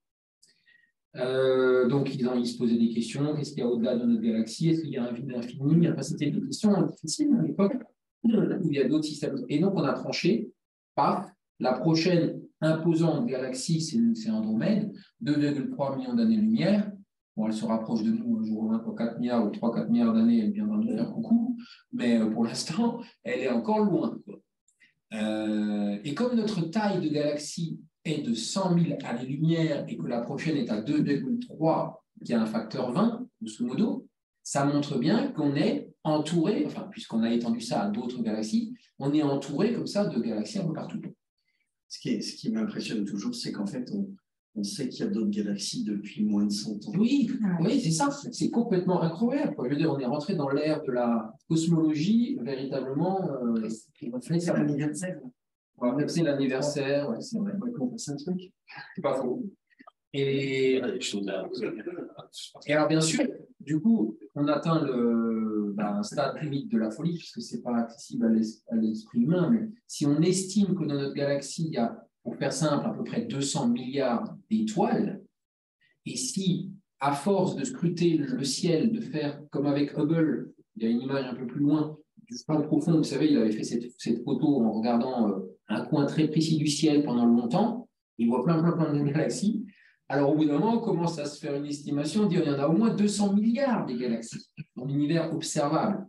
A: Donc, ils se posaient des questions. Qu'est-ce qu'il y a au-delà de notre galaxie? Est-ce qu'il y a un vide infini? Enfin, c'était des questions difficiles à l'époque, où il y a d'autres systèmes. Et donc, on a tranché, paf, la prochaine imposante galaxie, c'est Andromède, 2,3 millions d'années-lumière. Bon, elle se rapproche de nous un jour ou un pour 4 milliards ou 3-4 milliards d'années, elle viendra nous faire coucou, mais pour l'instant, elle est encore loin, quoi. Et comme notre taille de galaxie est de 100 000 années-lumière et que la prochaine est à 2,3, qui a un facteur 20, grosso modo, ça montre bien qu'on est entouré, enfin, puisqu'on a étendu ça à d'autres galaxies, on est entouré comme ça de galaxies un peu partout.
C: Ce qui m'impressionne toujours, c'est qu'en fait, on sait qu'il y a d'autres galaxies depuis moins de 100 ans.
A: Oui, c'est ça, c'est complètement incroyable. Je veux dire, on est rentré dans l'ère de la cosmologie, véritablement.
C: C'est l'anniversaire.
A: C'est l'anniversaire, ouais, c'est vrai.
C: C'est un truc.
A: C'est pas faux. Et alors, bien sûr, du coup, on atteint un stade limite de la folie, puisque ce n'est pas accessible à l'esprit humain, mais si on estime que dans notre galaxie, il y a, pour faire simple, à peu près 200 milliards d'étoiles, et si, à force de scruter le ciel, de faire comme avec Hubble, il y a une image un peu plus loin, du champ profond, vous savez, il avait fait cette photo en regardant un coin très précis du ciel pendant longtemps, il voit plein de galaxies. Alors, au bout d'un moment, on commence à se faire une estimation, on dit qu'il y en a au moins 200 milliards de galaxies dans l'univers observable.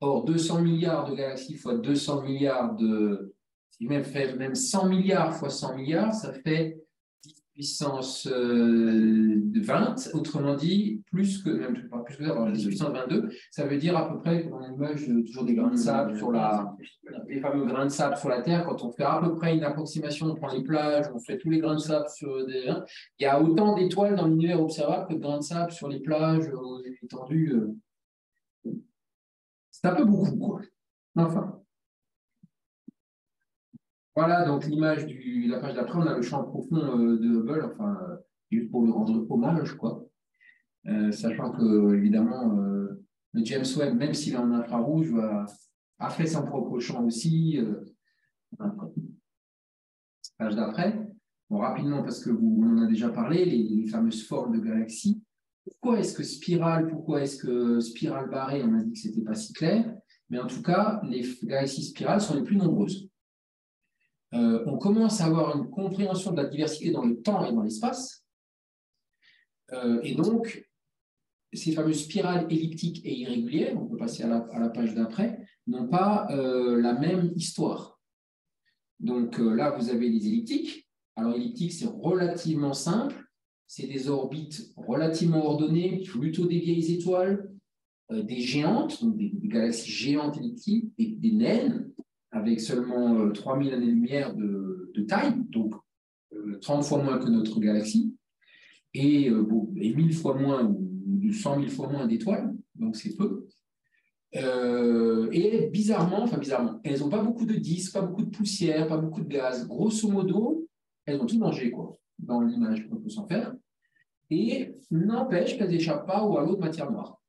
A: Or, 200 milliards de galaxies fois 200 milliards si même 100 milliards fois 100 milliards, ça fait puissance 20, autrement dit, même pas plus que ça, alors, puissance 22, ça veut dire à peu près, dans l'image, toujours des grains de sable sur les fameux grains de sable sur la Terre, quand on fait à peu près une approximation, on prend les plages, on fait tous les grains de sable sur des. Il y a autant d'étoiles dans l'univers observable que de grains de sable sur les plages, étendues. C'est un peu beaucoup, quoi. Enfin. Voilà, donc l'image de la page d'après, on a le champ profond de Hubble, enfin, juste pour lui rendre hommage, quoi. Sachant que, évidemment, le James Webb, même s'il est en infrarouge, a fait son propre champ aussi. Page d'après. Bon, rapidement, parce que on en a déjà parlé, les fameuses formes de galaxies. Pourquoi est-ce que spirale barrée, on a dit que ce n'était pas si clair, mais en tout cas, les galaxies spirales sont les plus nombreuses. On commence à avoir une compréhension de la diversité dans le temps et dans l'espace. Et donc, ces fameuses spirales elliptiques et irrégulières, on peut passer à la page d'après, n'ont pas la même histoire. Donc là, vous avez les elliptiques. Alors, elliptique, c'est relativement simple. C'est des orbites relativement ordonnées, plutôt des vieilles étoiles, des géantes, donc des galaxies géantes elliptiques, des naines, avec seulement 3000 années-lumière de taille, donc 30 fois moins que notre galaxie, et 1000 fois moins, ou 100 000 fois moins d'étoiles, donc c'est peu. Et bizarrement, elles n'ont pas beaucoup de disques, pas beaucoup de poussière, pas beaucoup de gaz. Grosso modo, elles ont tout mangé, quoi, dans l'image qu'on peut s'en faire. Et n'empêche qu'elles n'échappent pas à l'eau de matière noire.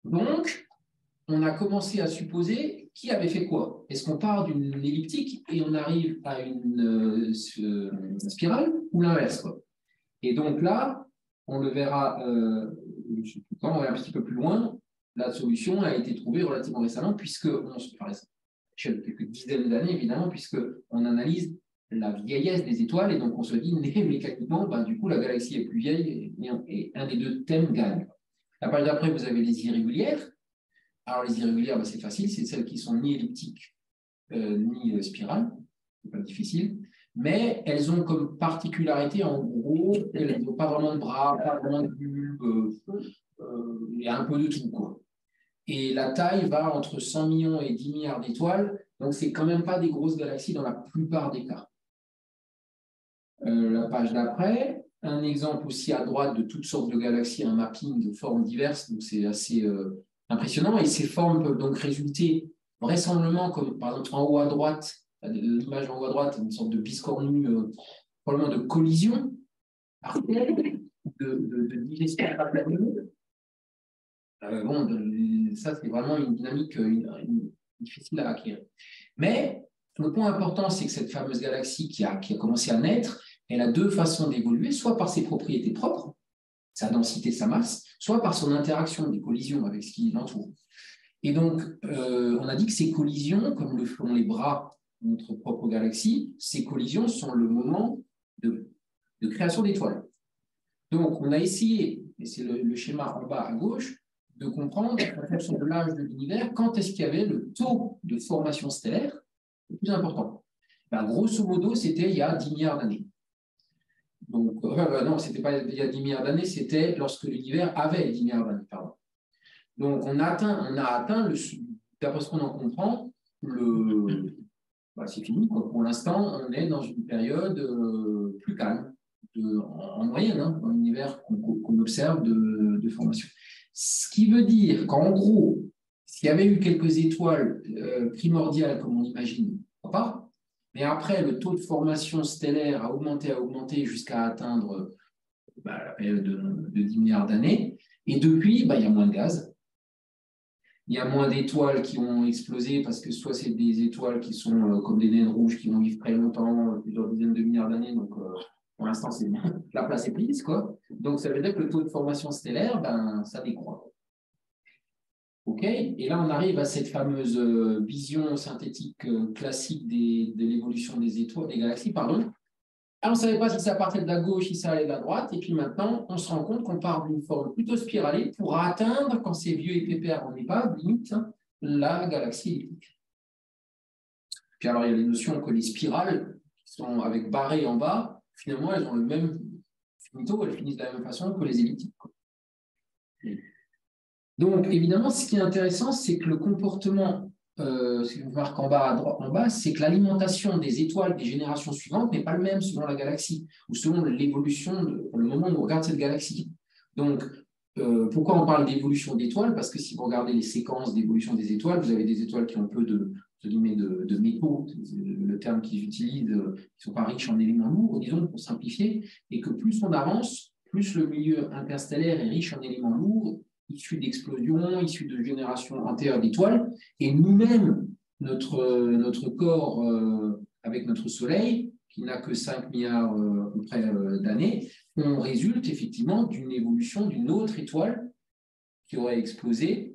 A: Donc, on a commencé à supposer qui avait fait quoi. Est-ce qu'on part d'une elliptique et on arrive à une spirale ou l'inverse, quoi. Et donc là, on le verra quand on va un petit peu plus loin. La solution a été trouvée relativement récemment, quelques dizaines d'années évidemment, puisqu'on analyse la vieillesse des étoiles et donc on se dit mécaniquement, du coup la galaxie est plus vieille et un des deux thèmes gagne. La page d'après, vous avez les irrégulières. Alors les irrégulières, c'est facile, c'est celles qui sont ni elliptiques ni spirales, c'est pas difficile. Mais elles ont comme particularité, en gros, elles n'ont pas vraiment de bras, pas vraiment de bulbe, il y a un peu de tout, quoi. Et la taille va entre 100 millions et 10 milliards d'étoiles, donc c'est quand même pas des grosses galaxies dans la plupart des cas. La page d'après, un exemple aussi à droite de toutes sortes de galaxies, un mapping de formes diverses, donc c'est assez impressionnant, et ces formes peuvent donc résulter vraisemblablement, comme par exemple en haut à droite, l'image en haut à droite, une sorte de biscornu, probablement de collision artérielle, de digestion intraplanétaire. Ça, c'est vraiment une dynamique difficile à acquérir. Mais le point important, c'est que cette fameuse galaxie qui a commencé à naître, elle a deux façons d'évoluer, soit par ses propriétés propres, sa densité, sa masse, soit par son interaction, des collisions avec ce qui l'entoure. Et donc, on a dit que ces collisions, comme le font les bras de notre propre galaxie, ces collisions sont le moment de création d'étoiles. Donc, on a essayé, et c'est le schéma en bas à gauche, de comprendre, en fonction de l'âge de l'univers, quand est-ce qu'il y avait le taux de formation stellaire le plus important. Grosso modo, c'était il y a 10 milliards d'années. Donc, non, ce n'était pas il y a 10 milliards d'années, c'était lorsque l'univers avait 10 milliards d'années, pardon. Donc, on a atteint d'après ce qu'on en comprend, c'est fini, quoi. Pour l'instant, on est dans une période plus calme, en moyenne, dans l'univers qu'on observe de formation. Ce qui veut dire qu'en gros, s'il y avait eu quelques étoiles primordiales, comme on imagine, pourquoi pas, mais après, le taux de formation stellaire a augmenté jusqu'à atteindre la période de 10 milliards d'années, et depuis, il y a moins de gaz. Il y a moins d'étoiles qui ont explosé parce que soit c'est des étoiles qui sont comme des naines rouges qui vont vivre très longtemps, plusieurs dizaines de milliards d'années, donc pour l'instant, la place est prise, quoi. Donc, ça veut dire que le taux de formation stellaire, ça décroît. OK. Et là, on arrive à cette fameuse vision synthétique classique de l'évolution des étoiles, des galaxies, pardon. Alors, on ne savait pas si ça partait de la gauche, si ça allait de la droite, et puis maintenant, on se rend compte qu'on part d'une forme plutôt spiralée pour atteindre, quand c'est vieux et pépère, on n'est pas limite, la galaxie elliptique. Puis alors, il y a les notions que les spirales, qui sont avec barré en bas, finalement, elles ont le même finito, elles finissent de la même façon que les elliptiques. Donc, évidemment, ce qui est intéressant, c'est que le comportement, ce que je marque en bas à droite, en bas, c'est que l'alimentation des étoiles des générations suivantes n'est pas le même selon la galaxie ou selon l'évolution, le moment où on regarde cette galaxie. Donc, pourquoi on parle d'évolution d'étoiles? Parce que si vous regardez les séquences d'évolution des étoiles, vous avez des étoiles qui ont peu de métaux, le terme qu'ils utilisent, qui ne sont pas riches en éléments lourds, disons, pour simplifier, et que plus on avance, plus le milieu interstellaire est riche en éléments lourds, issus d'explosions, issus de générations entières d'étoiles, et nous-mêmes, notre corps, avec notre Soleil, qui n'a que 5 milliards à peu près d'années, on résulte effectivement d'une évolution d'une autre étoile qui aurait explosé.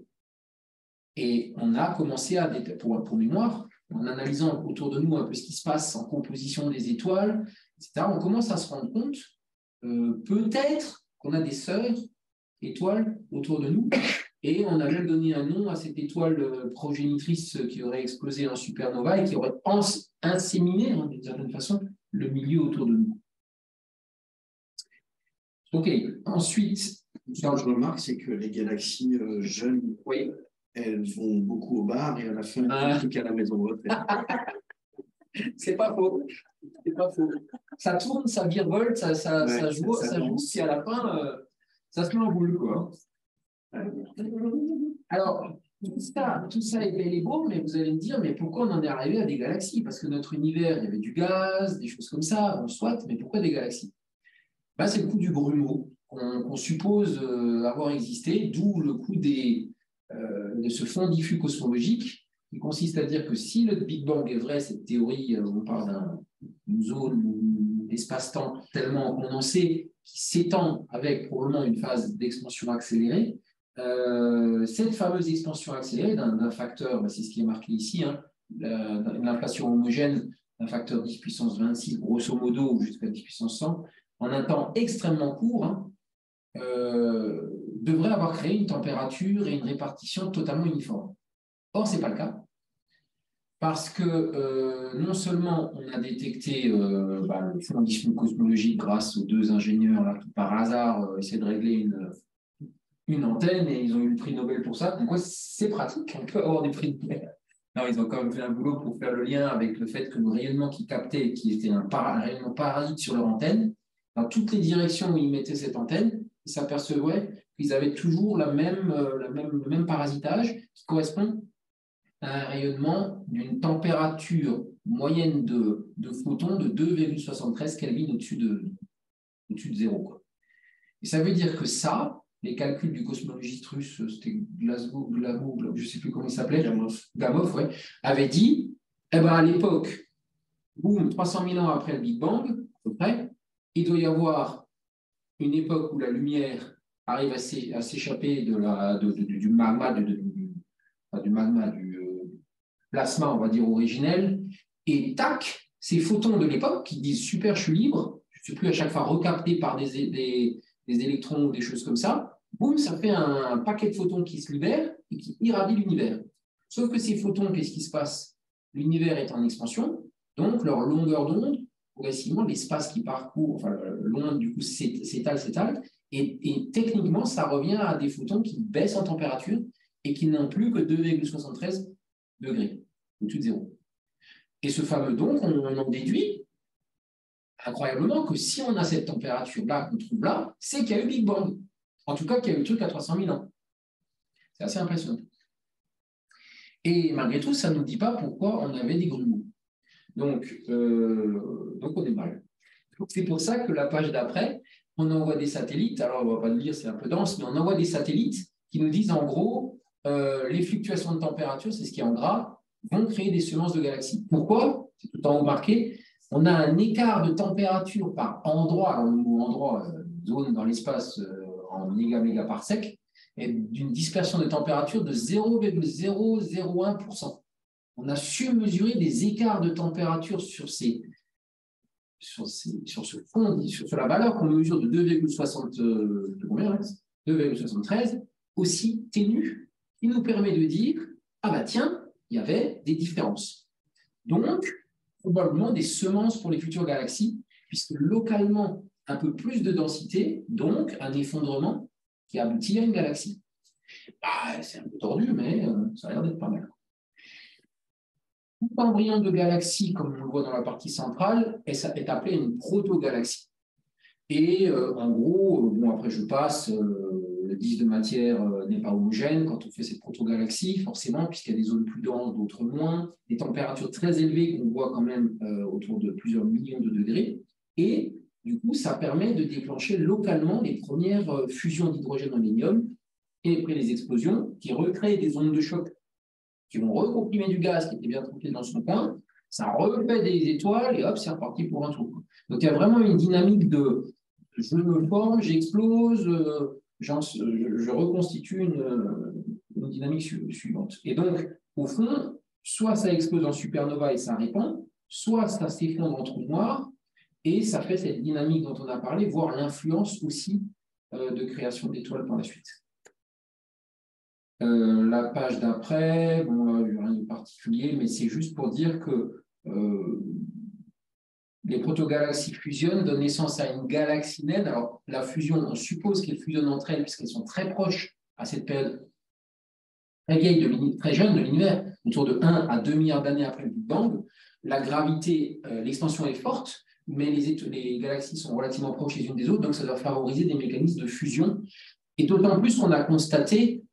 A: Et on a commencé à, pour mémoire, en analysant autour de nous un peu ce qui se passe en composition des étoiles, etc., on commence à se rendre compte, peut-être qu'on a des sœurs étoiles autour de nous, et on a même donné un nom à cette étoile progénitrice qui aurait explosé en supernova et qui aurait inséminé, d'une certaine façon, le milieu autour de nous. Ok, ensuite.
C: Ce que je remarque, c'est que les galaxies jeunes,
A: oui,
C: elles vont beaucoup au bar et à la fin, plus qu'à la maison de retraite.
A: C'est pas faux. C'est pas faux. Ça tourne, ça virevolte, ça joue, puis à la fin, ça se met en boule, quoi. Alors, tout ça est beau, mais vous allez me dire, mais pourquoi on en est arrivé à des galaxies? Parce que notre univers, il y avait du gaz, des choses comme ça, on soit, mais pourquoi des galaxies? Ben, c'est le coup du grumeau qu'on suppose avoir existé, d'où le coup de ce fond diffus cosmologique, qui consiste à dire que si le Big Bang est vrai, cette théorie, on parle d'une zone d'espace-temps tellement condensé, qui s'étend avec probablement une phase d'expansion accélérée, cette fameuse expansion accélérée d'un facteur, c'est ce qui est marqué ici, hein, l'inflation homogène d'un facteur 10 puissance 26, grosso modo, jusqu'à 10 puissance 100, en un temps extrêmement court, hein, devrait avoir créé une température et une répartition totalement uniforme. Or, ce n'est pas le cas, parce que non seulement on a détecté le fond diffus cosmologique grâce aux deux ingénieurs là, qui par hasard essaient de régler une antenne et ils ont eu le prix Nobel pour ça. Donc, c'est pratique, on peut avoir des prix Nobel. Non, ils ont quand même fait un boulot pour faire le lien avec le fait que le rayonnement qu'ils captaient, qui était un rayonnement parasite sur leur antenne, dans toutes les directions où ils mettaient cette antenne, ils s'apercevaient qu'ils avaient toujours le même parasitage qui correspond à un rayonnement d'une température moyenne de photons de 2,73 Kelvin au-dessus de zéro, quoi. Et ça veut dire que ça, les calculs du cosmologiste russe, c'était Glasgow, je ne sais plus comment il s'appelait, Gamov, ouais, avait dit, eh ben à l'époque, boum, 300 000 ans après le Big Bang, à peu près, il doit y avoir une époque où la lumière arrive à s'échapper du magma, du plasma, on va dire, originel, et tac, ces photons de l'époque qui disent super, je suis libre, je ne suis plus à chaque fois recapté par des électrons ou des choses comme ça, boum, ça fait un paquet de photons qui se libèrent et qui irradient l'univers. Sauf que ces photons, qu'est-ce qui se passe? L'univers est en expansion, donc leur longueur d'onde, progressivement, l'espace qui parcourt, enfin, l'onde, du coup, s'étale, et techniquement, ça revient à des photons qui baissent en température et qui n'ont plus que 2,73 degrés, au-dessus de zéro. Et ce fameux donc, on en déduit incroyablement que si on a cette température-là qu'on trouve là, c'est qu'il y a eu Big Bang. En tout cas, qu'il y a eu le truc à 300 000 ans. C'est assez impressionnant. Et malgré tout, ça ne nous dit pas pourquoi on avait des grumeaux. Donc on est mal. C'est pour ça que la page d'après, on envoie des satellites. Alors, on ne va pas le lire, c'est un peu dense, mais on envoie des satellites qui nous disent en gros, les fluctuations de température, c'est ce qui est en gras, vont créer des semences de galaxies. Pourquoi? C'est tout en haut marqué. On a un écart de température par endroit, alors le mot endroit, zone dans l'espace en mégaparsec, et d'une dispersion de température de 0,001%. On a su mesurer des écarts de température sur ce fond, sur la valeur qu'on mesure de 2,73, aussi ténue, qui nous permet de dire, ah bah tiens, il y avait des différences. Donc, probablement des semences pour les futures galaxies. puisque localement, un peu plus de densité, donc un effondrement qui aboutit à une galaxie. C'est un peu tordu, mais ça a l'air d'être pas mal. Tout embryon de galaxie, comme on le voit dans la partie centrale, est appelé une protogalaxie. Et en gros, bon, après je passe, le disque de matière n'est pas homogène quand on fait cette protogalaxie, forcément, puisqu'il y a des zones plus denses, d'autres moins, des températures très élevées qu'on voit quand même autour de plusieurs millions de degrés. Et du coup, ça permet de déclencher localement les premières fusions d'hydrogène en hélium et après les explosions qui recréent des ondes de choc qui vont recomprimer du gaz qui était bien tranquille dans son coin, ça refait des étoiles et hop, c'est reparti pour un tour. Donc il y a vraiment une dynamique de je me forme, j'explose, je reconstitue une dynamique suivante. Et donc, au fond, soit ça explose en supernova et ça répand, soit ça s'effondre en trou noir et ça fait cette dynamique dont on a parlé, voire l'influence aussi de création d'étoiles par la suite. La page d'après, bon, rien de particulier, mais c'est juste pour dire que les protogalaxies fusionnent, donnent naissance à une galaxie naine. Alors, la fusion, on suppose qu'elles fusionnent entre elles puisqu'elles sont très proches à cette période très vieille, très jeune de l'univers, autour de 1 à 2 milliards d'années après le Big Bang. La gravité, l'expansion est forte, mais les galaxies sont relativement proches les unes des autres, donc ça doit favoriser des mécanismes de fusion. Et d'autant plus qu'on a constaté,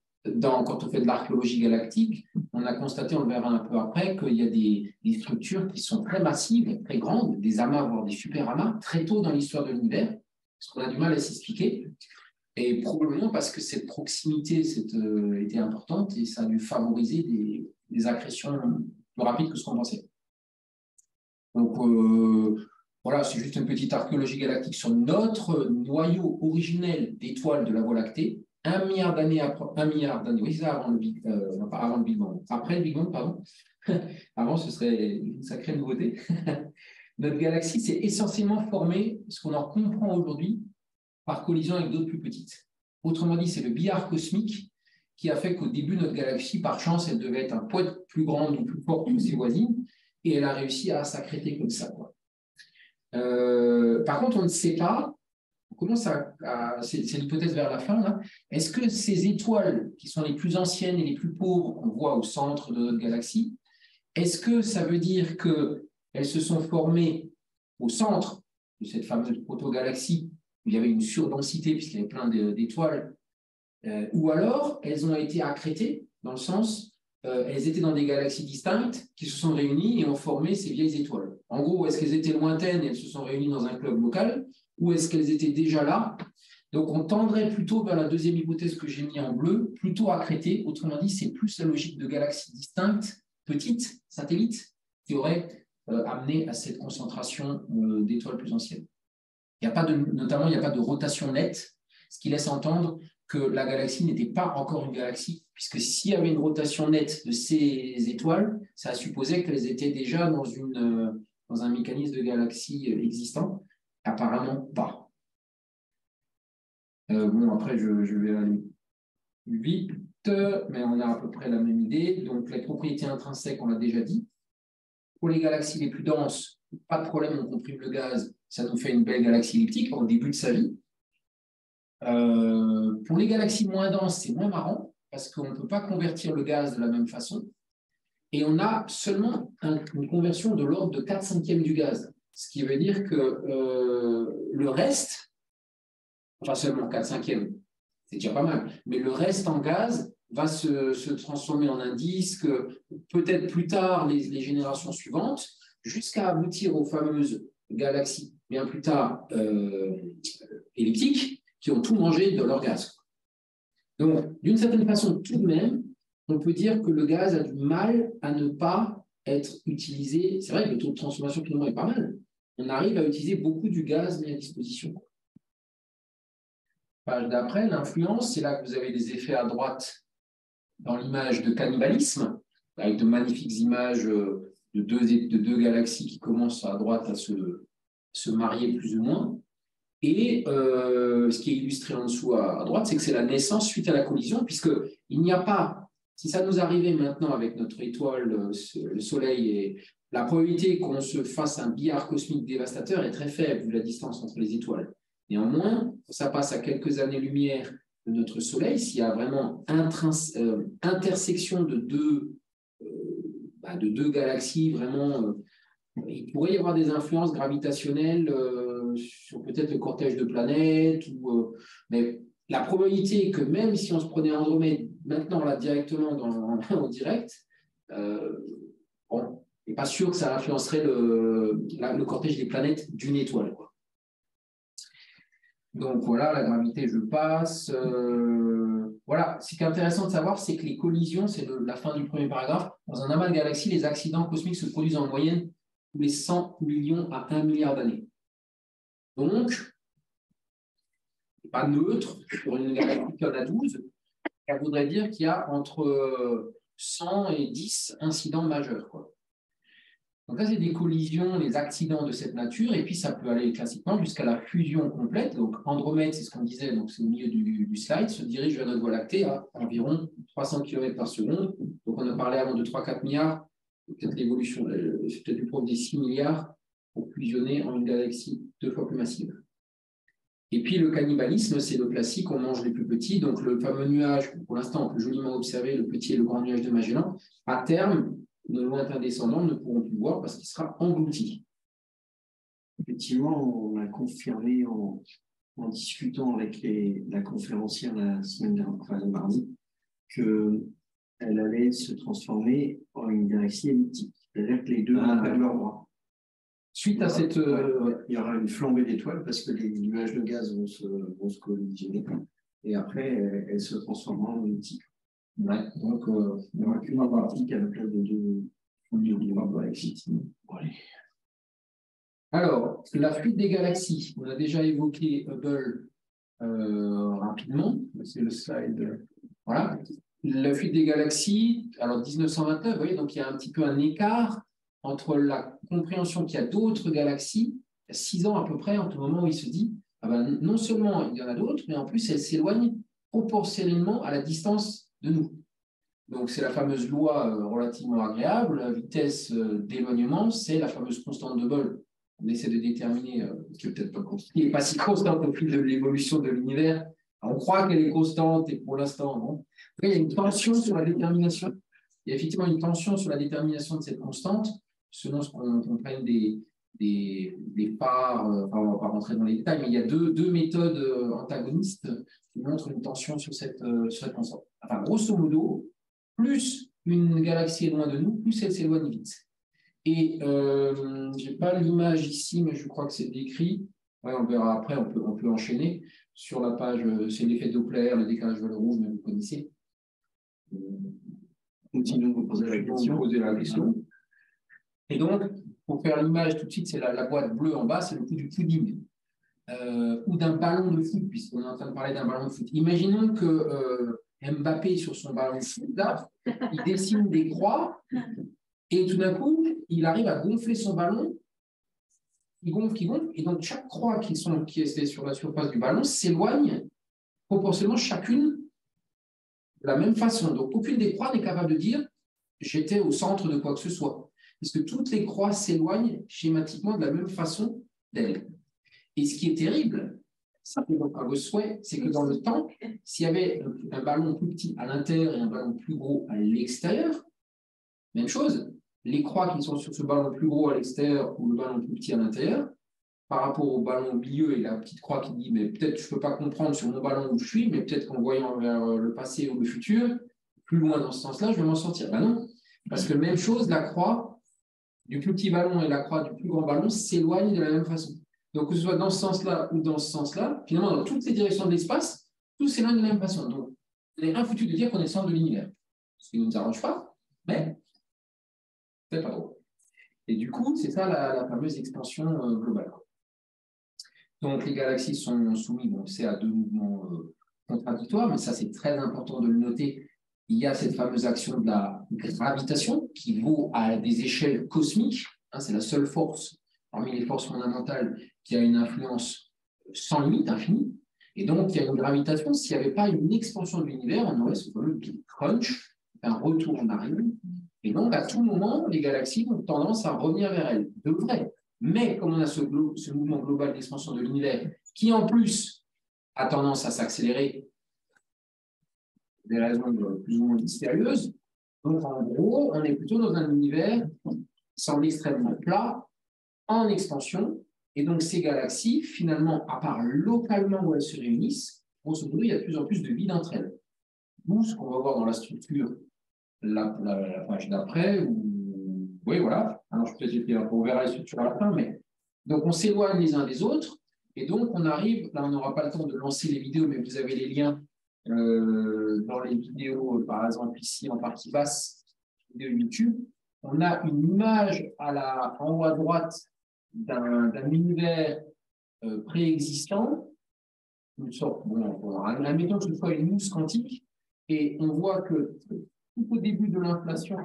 A: quand on fait de l'archéologie galactique, on a constaté, on le verra un peu après, qu'il y a des structures qui sont très massives, très grandes, des amas, voire des super amas, très tôt dans l'histoire de l'univers, parce qu'on a du mal à s'expliquer, et probablement parce que cette proximité était importante et ça a dû favoriser des accrétions plus rapides que ce qu'on pensait. Donc, voilà, c'est juste une petite archéologie galactique sur notre noyau originel d'étoiles de la Voie lactée. 1 milliard d'années après, 1 milliard d'années, oui, c'est avant le Big Bang. Après le Big Bang, pardon. Avant, ce serait une sacrée nouveauté. Notre galaxie s'est essentiellement formée, ce qu'on en comprend aujourd'hui, par collision avec d'autres plus petites. Autrement dit, c'est le billard cosmique qui a fait qu'au début, notre galaxie, par chance, elle devait être un poil plus grande ou plus forte que ses voisines, et elle a réussi à s'accréter comme ça, quoi. Par contre, on ne sait pas, on commence c'est l'hypothèse vers la fin, là. Est-ce que ces étoiles qui sont les plus anciennes et les plus pauvres qu'on voit au centre de notre galaxie, est-ce que ça veut dire qu'elles se sont formées au centre de cette fameuse protogalaxie où il y avait une surdensité puisqu'il y avait plein d'étoiles, ou alors elles ont été accrétées dans le sens elles étaient dans des galaxies distinctes qui se sont réunies et ont formé ces vieilles étoiles. En gros, est-ce qu'elles étaient lointaines et elles se sont réunies dans un club local, ou est-ce qu'elles étaient déjà là? Donc, on tendrait plutôt vers la deuxième hypothèse que j'ai mis en bleu, plutôt accrétée. Autrement dit, c'est plus la logique de galaxies distinctes, petites, satellites, qui auraient amené à cette concentration d'étoiles plus anciennes. Notamment, il n'y a pas de rotation nette, ce qui laisse entendre que la galaxie n'était pas encore une galaxie, puisque s'il y avait une rotation nette de ces étoiles, ça supposait qu'elles étaient déjà dans un mécanisme de galaxie existant. Apparemment pas. Bon, après, je vais aller vite, mais on a à peu près la même idée. Donc, les propriétés intrinsèques, on l'a déjà dit. Pour les galaxies les plus denses, pas de problème, on comprime le gaz, ça nous fait une belle galaxie elliptique au début de sa vie. Pour les galaxies moins denses, c'est moins marrant parce qu'on ne peut pas convertir le gaz de la même façon. Et on a seulement une conversion de l'ordre de 4/5 du gaz. Ce qui veut dire que le reste, enfin seulement 4/5, c'est déjà pas mal, mais le reste en gaz va se transformer en un disque, peut-être plus tard les générations suivantes, jusqu'à aboutir aux fameuses galaxies bien plus tard elliptiques, qui ont tout mangé de leur gaz. Donc, d'une certaine façon, tout de même, on peut dire que le gaz a du mal à ne pas être utilisé. C'est vrai que le taux de transformation finalement est pas mal. On arrive à utiliser beaucoup du gaz mis à disposition. Page d'après, l'influence, c'est là que vous avez des effets à droite dans l'image de cannibalisme, avec de magnifiques images de deux galaxies qui commencent à droite à se marier plus ou moins. Et ce qui est illustré en dessous à droite, c'est que c'est la naissance suite à la collision, puisqu'il n'y a pas Si ça nous arrivait maintenant avec notre étoile, le Soleil, et la probabilité qu'on se fasse un billard cosmique dévastateur est très faible vu la distance entre les étoiles. Néanmoins, ça passe à quelques années-lumière de notre Soleil, s'il y a vraiment intersection de deux galaxies, vraiment, il pourrait y avoir des influences gravitationnelles sur peut-être le cortège de planètes, mais la probabilité que même si on se prenait Andromède maintenant là directement en direct, bon, il n'est pas sûr que ça influencerait le cortège des planètes d'une étoile, quoi. Donc voilà, la gravité, je passe. Voilà, ce qui est intéressant de savoir, c'est que les collisions, c'est la fin du premier paragraphe. Dans un amas de galaxies, les accidents cosmiques se produisent en moyenne tous les 100 millions à 1 milliard d'années. Donc, pas neutre, sur une galaxie qui en a 12, ça voudrait dire qu'il y a entre 100 et 10 incidents majeurs, quoi. Donc là, c'est des collisions, des accidents de cette nature, et puis ça peut aller classiquement jusqu'à la fusion complète. Donc Andromède, c'est ce qu'on disait, donc c'est au milieu du slide, se dirige vers notre Voie lactée à environ 300 km par seconde. Donc on a parlé avant de 3-4 milliards, peut-être l'évolution, c'est peut-être du proche des 6 milliards pour fusionner en une galaxie 2 fois plus massive. Et puis le cannibalisme, c'est le classique, on mange les plus petits. Donc le fameux nuage, pour l'instant on peut joliment observer, le petit et le grand nuage de Magellan, à terme, nos lointains descendants ne pourront plus voir parce qu'il sera englouti.
C: Effectivement, on a confirmé en discutant avec la conférencière la semaine dernière, enfin le mardi, qu'elle allait se transformer en une galaxie elliptique. C'est-à-dire que les deux vont perdre leur bras.
A: Suite à cette.
C: Il y aura une flambée d'étoiles parce que les nuages de gaz vont se collisionner. Et après, elle se transformera en elliptique.
A: Ouais, donc,
C: il n'y aura qu'une elliptique à la place de deux galaxies.
A: Alors, la fuite des galaxies, on a déjà évoqué Hubble rapidement, c'est le slide. Voilà. La fuite des galaxies, alors 1929, vous voyez, donc il y a un petit peu un écart entre la compréhension qu'il y a d'autres galaxies, il y a 6 ans à peu près, entre le moment où il se dit, ah ben, non seulement il y en a d'autres, mais en plus elles s'éloignent proportionnellement à la distance de nous. Donc, c'est la fameuse loi relativement agréable, la vitesse d'éloignement, c'est la fameuse constante de Hubble. On essaie de déterminer, qui n'est pas si constante au fil de l'évolution de l'univers. On croit qu'elle est constante et pour l'instant, non. Après, il y a une tension sur la détermination. Il y a effectivement une tension sur la détermination de cette constante, selon ce qu'on comprenne des parts. Enfin, on ne va pas rentrer dans les détails, mais il y a deux méthodes antagonistes qui montrent une tension sur cette constante. Enfin, grosso modo, plus une galaxie est loin de nous, plus elle s'éloigne vite. Et je n'ai pas l'image ici, mais je crois que c'est décrit. Ouais, on verra après, on peut enchaîner. Sur la page, c'est l'effet Doppler, le décalage vers le rouge, mais vous connaissez.
C: Continuons de vous poser la question.
A: Et donc, pour faire l'image tout de suite, c'est la boîte bleue en bas, c'est le coup du pudding. Ou d'un ballon de foot, puisqu'on est en train de parler d'un ballon de foot. Imaginons que Mbappé, sur son ballon de foot, là, il dessine des croix, et tout d'un coup, il arrive à gonfler son ballon, il gonfle, et donc chaque croix qui est sur la surface du ballon s'éloigne proportionnellement chacune de la même façon. Donc, aucune des croix n'est capable de dire « j'étais au centre de quoi que ce soit ». Parce que toutes les croix s'éloignent schématiquement de la même façon d'elles. Et ce qui est terrible, à vos souhaits, c'est que dans le temps, s'il y avait un ballon plus petit à l'intérieur et un ballon plus gros à l'extérieur, même chose, les croix qui sont sur ce ballon plus gros à l'extérieur ou le ballon plus petit à l'intérieur, par rapport au ballon au milieu et la petite croix qui dit mais peut-être je ne peux pas comprendre sur mon ballon où je suis, mais peut-être qu'en voyant vers le passé ou le futur, plus loin dans ce sens-là, je vais m'en sortir. Ben non, parce que même chose, la croix du plus petit ballon et la croix du plus grand ballon s'éloignent de la même façon. Donc, que ce soit dans ce sens-là ou dans ce sens-là, finalement, dans toutes les directions de l'espace, tout s'éloigne de la même façon. Donc, il est infoutu de dire qu'on est le centre de l'univers. Ce qui ne nous arrange pas, mais c'est pas trop. Et du coup, c'est ça la fameuse expansion globale. Donc, les galaxies sont soumises, c'est à deux mouvements contradictoires, mais ça, c'est très important de le noter. Il y a cette fameuse action de la gravitation qui vaut à des échelles cosmiques. Hein, c'est la seule force parmi les forces fondamentales qui a une influence sans limite, infinie. Et donc, il y a une gravitation. S'il n'y avait pas une expansion de l'univers, on aurait ce fameux Big Crunch, un retour en arrière. Et donc, à tout moment, les galaxies ont tendance à revenir vers elles. Devraient. Mais comme on a ce mouvement global d'expansion de l'univers, qui en plus a tendance à s'accélérer, des raisons plus ou moins mystérieuses, donc en gros, on est plutôt dans un univers qui semble extrêmement plat, en expansion. Et donc, ces galaxies, finalement, à part localement où elles se réunissent, grosso modo, il y a de plus en plus de vide entre elles. Nous, ce qu'on va voir dans la structure, la page d'après, oui, voilà. Alors, on verra les structures à la fin, mais donc on s'éloigne les uns des autres, et donc on arrive, là on n'aura pas le temps de lancer les vidéos, mais vous avez les liens dans les vidéos, par exemple ici en partie basse, vidéo YouTube. On a une image en haut à droite d'un univers préexistant, une sorte, admettons que ce soit une mousse quantique, et on voit que tout au début de l'inflation,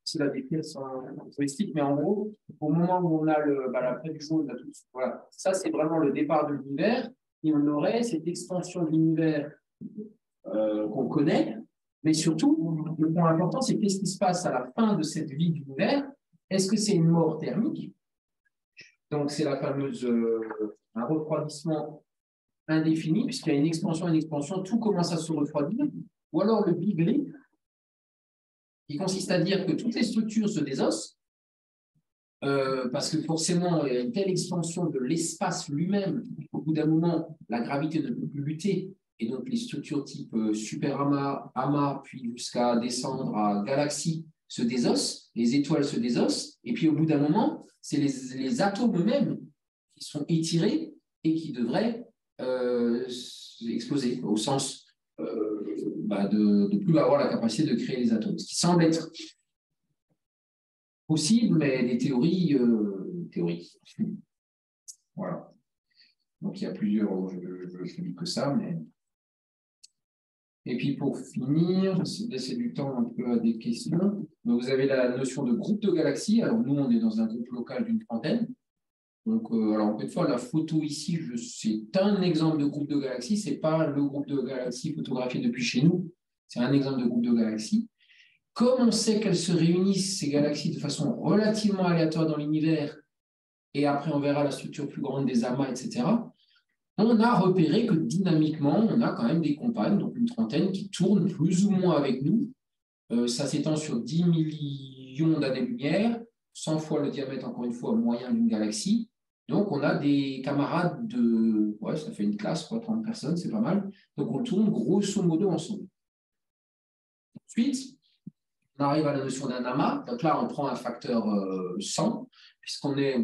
A: c'est la décrire sans touristique, mais en gros, au moment où on a la près du jaune, voilà, ça c'est vraiment le départ de l'univers, et on aurait cette expansion de l'univers qu'on connaît, mais surtout, le point important, c'est qu'est-ce qui se passe à la fin de cette vie d'univers? Est-ce que c'est une mort thermique? Donc c'est la fameuse un refroidissement indéfini, puisqu'il y a une expansion, tout commence à se refroidir, ou alors le Big Rip, qui consiste à dire que toutes les structures se désossent, parce que forcément, il y a une telle expansion de l'espace lui-même, au bout d'un moment, la gravité ne peut plus lutter, et donc les structures type super amas, puis jusqu'à descendre à galaxie se désossent, les étoiles se désossent, et puis au bout d'un moment, c'est les atomes eux-mêmes qui sont étirés et qui devraient exploser, au sens de ne plus avoir la capacité de créer les atomes. Ce qui semble être possible, mais des théories. Voilà. Donc il y a plusieurs, je ne lis que ça, mais. Et puis pour finir, j'essaie de laisser du temps un peu à des questions. Donc, vous avez la notion de groupe de galaxies. Alors nous, on est dans un groupe local d'une trentaine. Donc, alors, encore une fois, la photo ici, c'est un exemple de groupe de galaxies. Ce n'est pas le groupe de galaxies photographié depuis chez nous. C'est un exemple de groupe de galaxies. Comme on sait qu'elles se réunissent, ces galaxies, de façon relativement aléatoire dans l'univers, et après on verra la structure plus grande des amas, etc., on a repéré que dynamiquement, on a quand même des compagnes, donc une trentaine, qui tournent plus ou moins avec nous. Ça s'étend sur 10 millions d'années-lumière, 100 fois le diamètre, encore une fois, moyen d'une galaxie. Donc, on a des camarades de... Ouais, ça fait une classe, quoi, 30 personnes, c'est pas mal. Donc, on tourne grosso modo ensemble. Ensuite, on arrive à la notion d'un amas. Donc là, on prend un facteur 100, puisqu'on est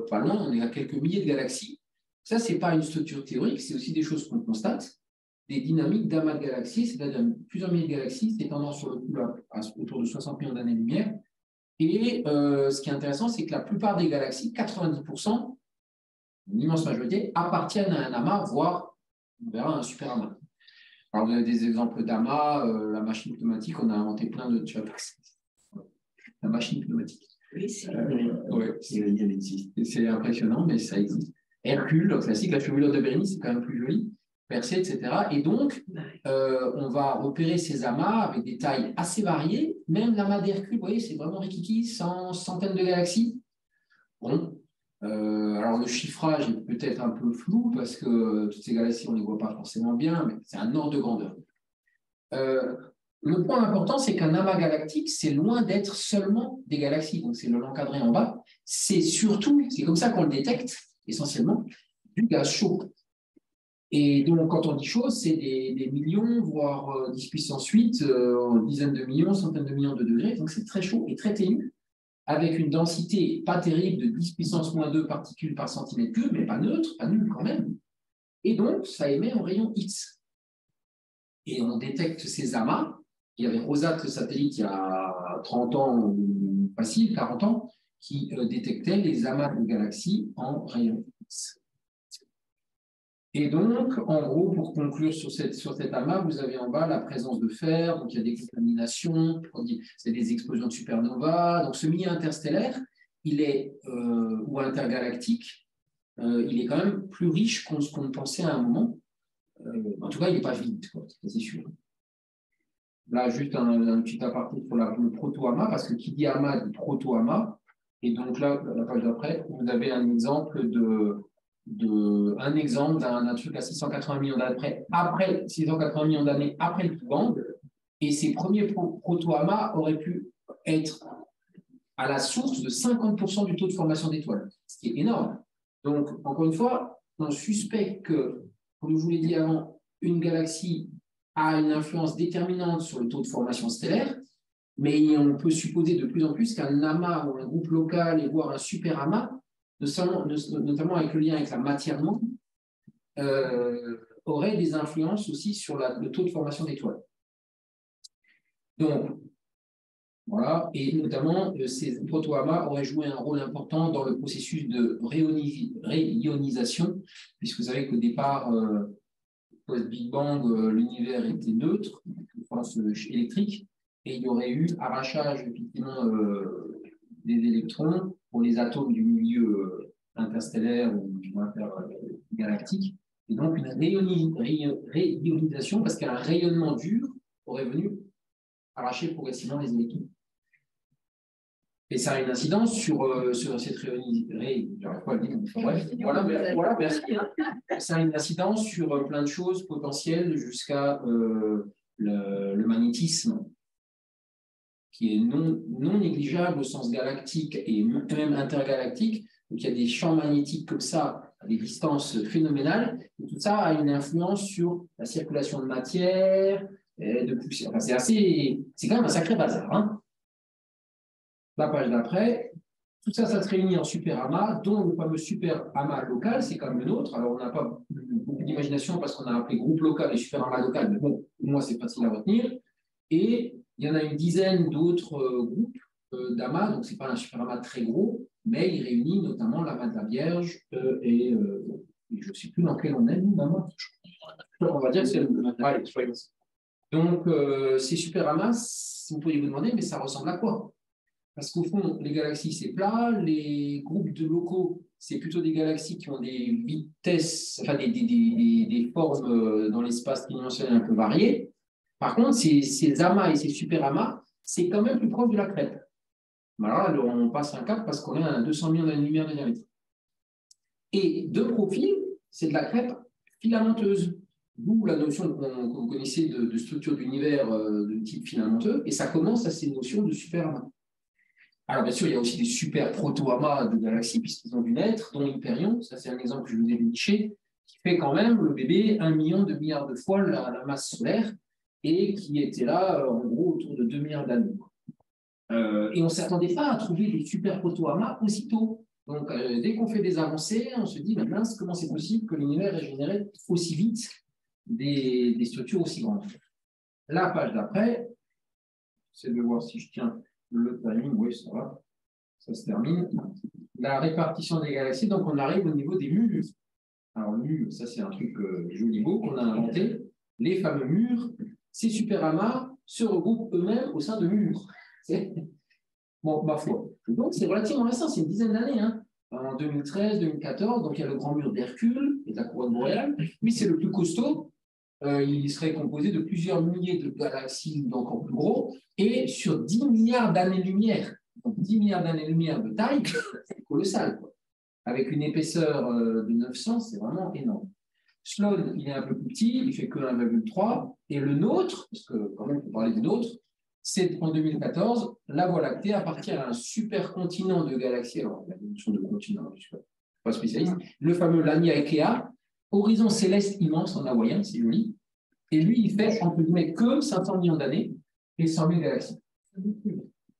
A: pas loin, on est à quelques milliers de galaxies. Ça, ce n'est pas une structure théorique, c'est aussi des choses qu'on constate. Des dynamiques d'amas de galaxies, c'est-à-dire plusieurs milliers de galaxies, s'étendant sur le coup autour de 60 millions d'années-lumière. Et ce qui est intéressant, c'est que la plupart des galaxies, 90%, une immense majorité, appartiennent à un amas, voire, on verra, un super amas. Alors, vous avez des exemples d'amas, la machine pneumatique, on a inventé plein de... La machine pneumatique.
C: Oui, elle existe.
A: C'est impressionnant, mais ça existe. Hercule, le classique, la chevelure de Bérénice, c'est quand même plus joli, percée, etc. Et donc, on va repérer ces amas avec des tailles assez variées. Même l'amas d'Hercule, vous voyez, c'est vraiment rikiki, centaines de galaxies. Bon, alors le chiffrage est peut-être un peu flou parce que toutes ces galaxies, on ne les voit pas forcément bien, mais c'est un ordre de grandeur. Le point important, c'est qu'un amas galactique, c'est loin d'être seulement des galaxies. Donc, c'est l'encadré en bas. C'est surtout, c'est comme ça qu'on le détecte, essentiellement, du gaz chaud. Et donc, quand on dit chaud, c'est des millions, voire 10 puissance 8, dizaines de millions, centaines de millions de degrés. Donc, c'est très chaud et très ténu, avec une densité pas terrible de 10 puissance moins 2 particules par centimètre cube, mais pas neutre, pas nul quand même. Et donc, ça émet en rayon X. Et on détecte ces amas. Il y avait Rosat, le satellite, il y a 30 ans, facile, 40 ans, qui détectait les amas de galaxies en rayon X. Et donc, en gros, pour conclure sur cet amas, vous avez en bas la présence de fer, donc il y a des contaminations, c'est des explosions de supernova. Donc, ce milieu interstellaire, il est, ou intergalactique, il est quand même plus riche qu'on ne pensait à un moment. En tout cas, il n'est pas vide, c'est sûr. là, juste un petit aparté sur le proto-amas, parce que qui dit amas dit proto-amas. Et donc là, la page d'après, vous avez un exemple d'un truc à 680 millions d'années après 680 millions d'années après le Big Bang. Et ces premiers proto-amas auraient pu être à la source de 50% du taux de formation d'étoiles, ce qui est énorme. Donc, encore une fois, on suspecte que, comme je vous l'ai dit avant, une galaxie a une influence déterminante sur le taux de formation stellaire, mais on peut supposer de plus en plus qu'un amas ou un groupe local, et voire un super amas, notamment avec le lien avec la matière noire, aurait des influences aussi sur le taux de formation d'étoiles. Donc, voilà, et notamment, ces proto-amas auraient joué un rôle important dans le processus de réionisation, puisque vous savez qu'au départ, post-Big Bang, l'univers était neutre, force électrique, et il y aurait eu arrachage effectivement des électrons pour les atomes du milieu interstellaire ou intergalactique, et donc une réionisation, parce qu'un rayonnement dur aurait venu arracher progressivement les électrons. Et ça a une incidence sur cette voilà, merci. Ça a une incidence sur plein de choses potentielles jusqu'à le magnétisme, qui est non négligeable au sens galactique et même intergalactique. Donc il y a des champs magnétiques comme ça, à des distances phénoménales, et tout ça a une influence sur la circulation de matière, de poussière. Enfin, c'est quand même un sacré bazar, hein. La page d'après, tout ça, ça se réunit en super amas, dont le fameux super amas local, c'est comme le nôtre. Alors, on n'a pas beaucoup d'imagination parce qu'on a appelé groupe local et super amas local, mais bon, pour moi, c'est facile à retenir. Et il y en a une dizaine d'autres groupes d'amas, donc ce n'est pas un super amas très gros, mais il réunit notamment l'amas de la Vierge et je ne sais plus dans quel on est, nous, l'amas. On va dire que c'est le. Donc, ces super amas, vous pourriez vous demander, mais ça ressemble à quoi? Parce qu'au fond, les galaxies, c'est plat. Les groupes de locaux, c'est plutôt des galaxies qui ont des vitesses, enfin des formes dans l'espace tridimensionnel un peu variées. Par contre, ces amas et ces super amas, c'est quand même plus proche de la crêpe. Alors, on passe un cap parce qu'on est à 200 millions d'années-lumière de diamètre. Et de profil, c'est de la crêpe filamenteuse. D'où la notion que vous connaissez de structure d'univers de type filamenteux. Et ça commence à ces notions de super amas. Alors, bien sûr, il y a aussi des super proto-amas de galaxies, puisqu'ils ont dû naître, dont l'Hyperion, ça c'est un exemple que je vous ai déniché, qui fait quand même le bébé 1 million, 2 milliards de fois la masse solaire, et qui était là, en gros, autour de 2 milliards d'années. Et on ne s'attendait pas à trouver des super proto-amas aussitôt. Donc, dès qu'on fait des avancées, on se dit, mince, comment c'est possible que l'univers ait généré aussi vite des structures aussi grandes? La page d'après, c'est de voir si je tiens le timing, oui, ça va, ça se termine. La répartition des galaxies, donc on arrive au niveau des murs. Alors, murs, ça c'est un truc joli beau qu'on a inventé. Les fameux murs, ces super amas se regroupent eux-mêmes au sein de murs. Bon, ma foi. Donc, c'est relativement récent, c'est une dizaine d'années. Hein. En 2013, 2014, donc il y a le grand mur d'Hercule et de la couronne boréale. Lui, c'est le plus costaud. Il serait composé de plusieurs milliers de galaxies, donc encore plus gros, et sur 10 milliards d'années-lumière. Donc 10 milliards d'années-lumière de taille, c'est colossal, quoi. Avec une épaisseur de 900, c'est vraiment énorme. Sloan, il est un peu plus petit, il fait que 1,3, et le nôtre, parce que quand même, on peut parler du nôtre, c'est en 2014, la Voie lactée appartient à un supercontinent de galaxies. Alors, la notion de continent, je ne suis pas spécialiste. Le fameux Lamia Ekea, horizon céleste immense en hawaïen, c'est joli. Et lui, il fait, entre guillemets, que 500 millions d'années et 100 000 galaxies.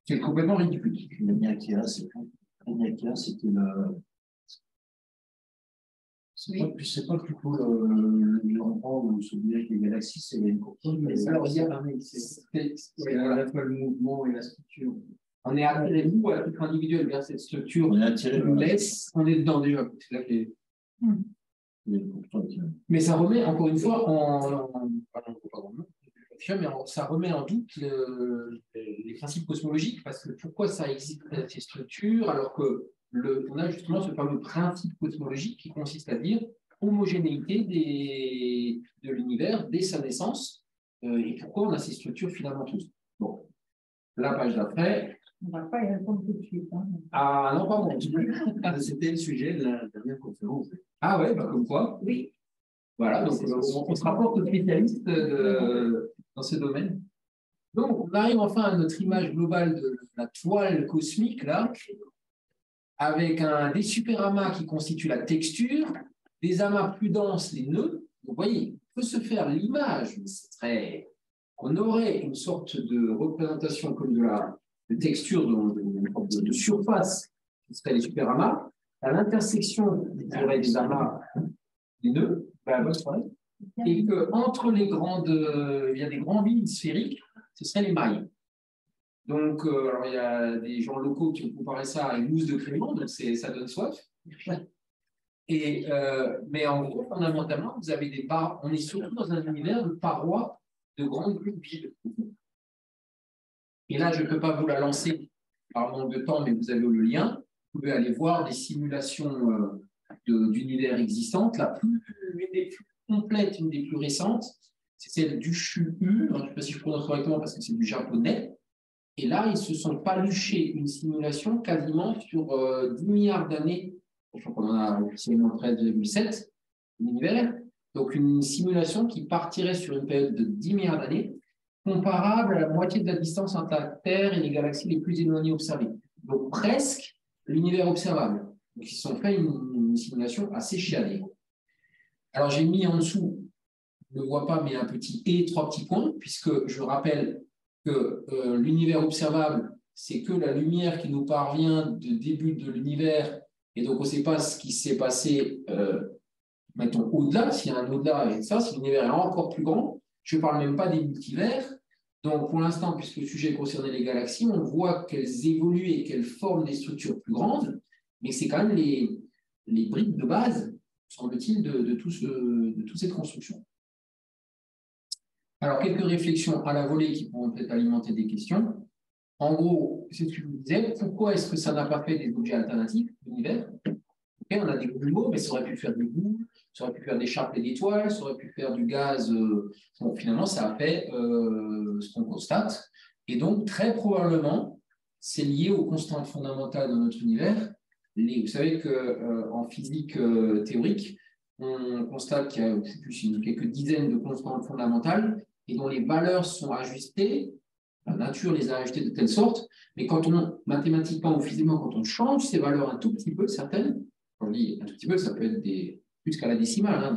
A: C'est complètement ridicule.
C: Lamia Ekea, c'était le. C'est pas plutôt l'endroit où on se dit que les galaxies, c'est une courbe.
A: Alors, il y a
C: à la fois le mouvement et la structure.
A: On est attiré, vous, à titre individuel, vers cette structure.
C: On est attiré.
A: On est dedans déjà. C'est là que mais ça remet, encore une fois, ça remet en doute les principes cosmologiques, parce que pourquoi ça existe ces structures, alors que on a justement ce fameux principe cosmologique qui consiste à dire homogénéité de l'univers dès sa naissance, et pourquoi on a ces structures filamenteuses. Bon, la page d'après.
D: On ne va pas y répondre tout de suite. Hein.
A: Ah non, pas bon.
C: C'était le sujet de la dernière conférence.
A: Ah ouais, bah, comme quoi.
D: Oui.
A: Voilà, donc on se rapporte aux spécialistes dans ce domaine. Donc, on arrive enfin à notre image globale de la toile cosmique, là, avec des superamas qui constituent la texture, des amas plus denses, les nœuds. Vous voyez, on peut se faire l'image, on aurait une sorte de représentation comme de texture, de surface, qui serait les superamas. À l'intersection, il y aurait des amas, des nœuds, et qu'entre il y a des grands vides sphériques, ce seraient les mailles. Donc, alors, il y a des gens locaux qui ont comparé ça à une mousse de crayon, donc ça donne soif. Mais en gros, fondamentalement, vous avez des barres. On est surtout dans un univers de parois de grandes bulles vides. Et là, je ne peux pas vous la lancer par manque de temps, mais vous avez le lien. Vous pouvez aller voir des simulations d'univers existantes. L'une des plus complètes, une des plus récentes, c'est celle du CHU. Je ne sais pas si je prononce correctement parce que c'est du japonais. Et là, ils se sont paluchés une simulation quasiment sur 10 milliards d'années. Je crois qu'on en a officiellement 13,7 l'univers. Donc, une simulation qui partirait sur une période de 10 milliards d'années, comparable à la moitié de la distance entre la Terre et les galaxies les plus éloignées observées. Donc, presque l'univers observable. Donc, ils se sont fait une simulation assez chiadée. Alors, j'ai mis en dessous, je ne le vois pas, mais un petit et 3 petits points, puisque je rappelle que l'univers observable, c'est que la lumière qui nous parvient du début de l'univers, et donc on ne sait pas ce qui s'est passé, mettons, au-delà, s'il y a un au-delà, et ça, si l'univers est encore plus grand, je ne parle même pas des multivers. Donc pour l'instant, puisque le sujet concernait les galaxies, on voit qu'elles évoluent et qu'elles forment des structures plus grandes, mais c'est quand même les briques de base, semble-t-il, de toute cette construction. Alors, quelques réflexions à la volée qui pourront peut-être alimenter des questions. En gros, c'est ce que je vous disais, pourquoi est-ce que ça n'a pas fait des objets alternatifs, l'univers? Okay, on a des grumeaux, mais ça aurait pu faire des boules, ça aurait pu faire des chapelets d'étoiles, ça aurait pu faire du gaz. Bon, finalement, ça a fait ce qu'on constate. Et donc, très probablement, c'est lié aux constantes fondamentales de notre univers. Vous savez qu'en physique théorique, on constate qu'il y a quelques dizaines de constantes fondamentales et dont les valeurs sont ajustées, la nature les a ajustées de telle sorte, mais mathématiquement ou physiquement, quand on change ces valeurs un tout petit peu, certaines, quand je dis un tout petit peu, ça peut être plus qu'à la décimale, hein,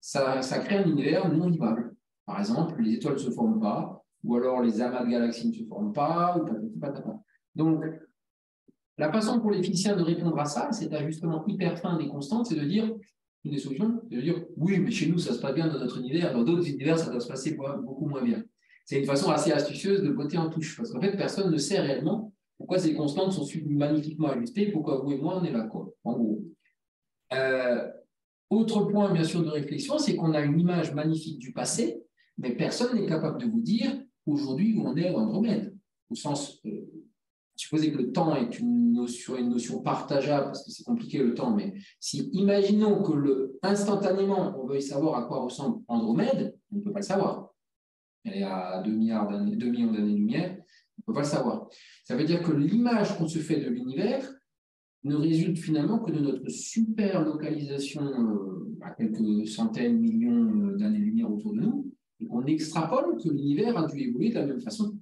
A: ça crée un univers non vivable. Par exemple, les étoiles ne se forment pas, ou alors les amas de galaxies ne se forment pas, ou patati patata. Donc, la façon pour les physiciens de répondre à ça, cet ajustement hyper fin des constantes, c'est de dire, une des solutions, c'est de dire, oui, mais chez nous, ça se passe bien dans notre univers, dans d'autres univers, ça doit se passer beaucoup moins bien. C'est une façon assez astucieuse de botter en touche, parce qu'en fait, personne ne sait réellement pourquoi ces constantes sont magnifiquement ajustées, pourquoi vous et moi, on est là, quoi, en gros. Autre point, bien sûr, de réflexion, c'est qu'on a une image magnifique du passé, mais personne n'est capable de vous dire aujourd'hui où on est à Andromède, au sens... supposer que le temps est une notion partageable, parce que c'est compliqué le temps, mais si imaginons que instantanément, on veuille savoir à quoi ressemble Andromède, on ne peut pas le savoir. Elle est à 2 millions d'années-lumière, on ne peut pas le savoir. Ça veut dire que l'image qu'on se fait de l'univers ne résulte finalement que de notre super localisation à quelques centaines, millions d'années-lumière autour de nous, et qu'on extrapole que l'univers a dû évoluer de la même façon.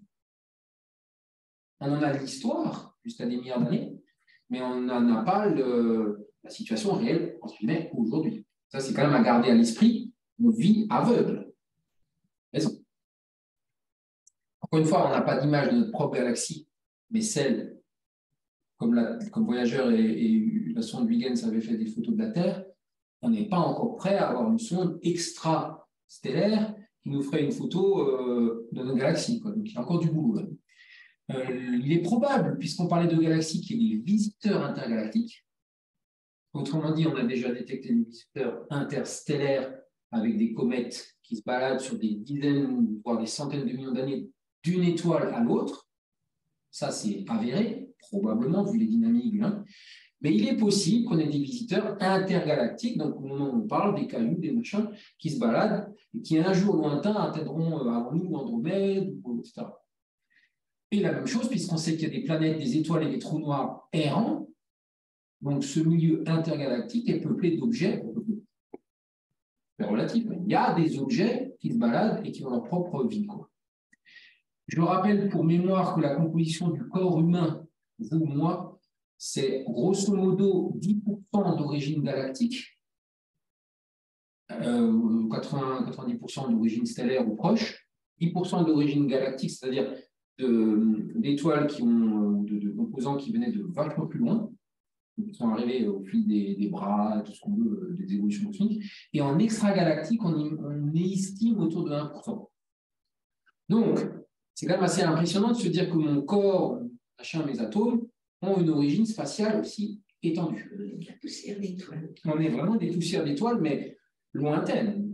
A: On en a l'histoire jusqu'à des milliards d'années, mais on n'en a pas la situation réelle entre guillemets aujourd'hui. Ça, c'est quand même à garder à l'esprit. On vit aveugle. Encore une fois, on n'a pas d'image de notre propre galaxie, mais celle, comme Voyageur et la sonde Huygens avaient fait des photos de la Terre, on n'est pas encore prêt à avoir une sonde extrastellaire qui nous ferait une photo de notre galaxie, quoi. Donc il y a encore du boulot là. Il est probable, puisqu'on parlait de galaxies, qu'il y ait des visiteurs intergalactiques. Autrement dit, on a déjà détecté des visiteurs interstellaires avec des comètes qui se baladent sur des dizaines, voire des centaines de millions d'années d'une étoile à l'autre. Ça, c'est avéré, probablement, vu les dynamiques. Hein. Mais il est possible qu'on ait des visiteurs intergalactiques, donc au moment où on parle des cailloux, des machins, qui se baladent et qui un jour lointain atteindront avant nous Andromède, etc. Et la même chose, puisqu'on sait qu'il y a des planètes, des étoiles et des trous noirs errants, donc ce milieu intergalactique est peuplé d'objets relatifs. Il y a des objets qui se baladent et qui ont leur propre vie, quoi. Je rappelle pour mémoire que la composition du corps humain, vous, moi, c'est grosso modo 10% d'origine galactique, 90% d'origine stellaire ou proche, 10% d'origine galactique, c'est-à-dire d'étoiles qui ont de composants qui venaient de vachement plus loin, qui sont arrivés au fil des bras, tout ce qu'on veut, des évolutions cosmiques. Et en extragalactique, on estime autour de 1%. Donc, c'est quand même assez impressionnant de se dire que mon corps, machin, mes atomes, ont une origine spatiale aussi étendue.
E: La poussière d'étoiles.
A: On est vraiment des poussières d'étoiles, mais lointaines.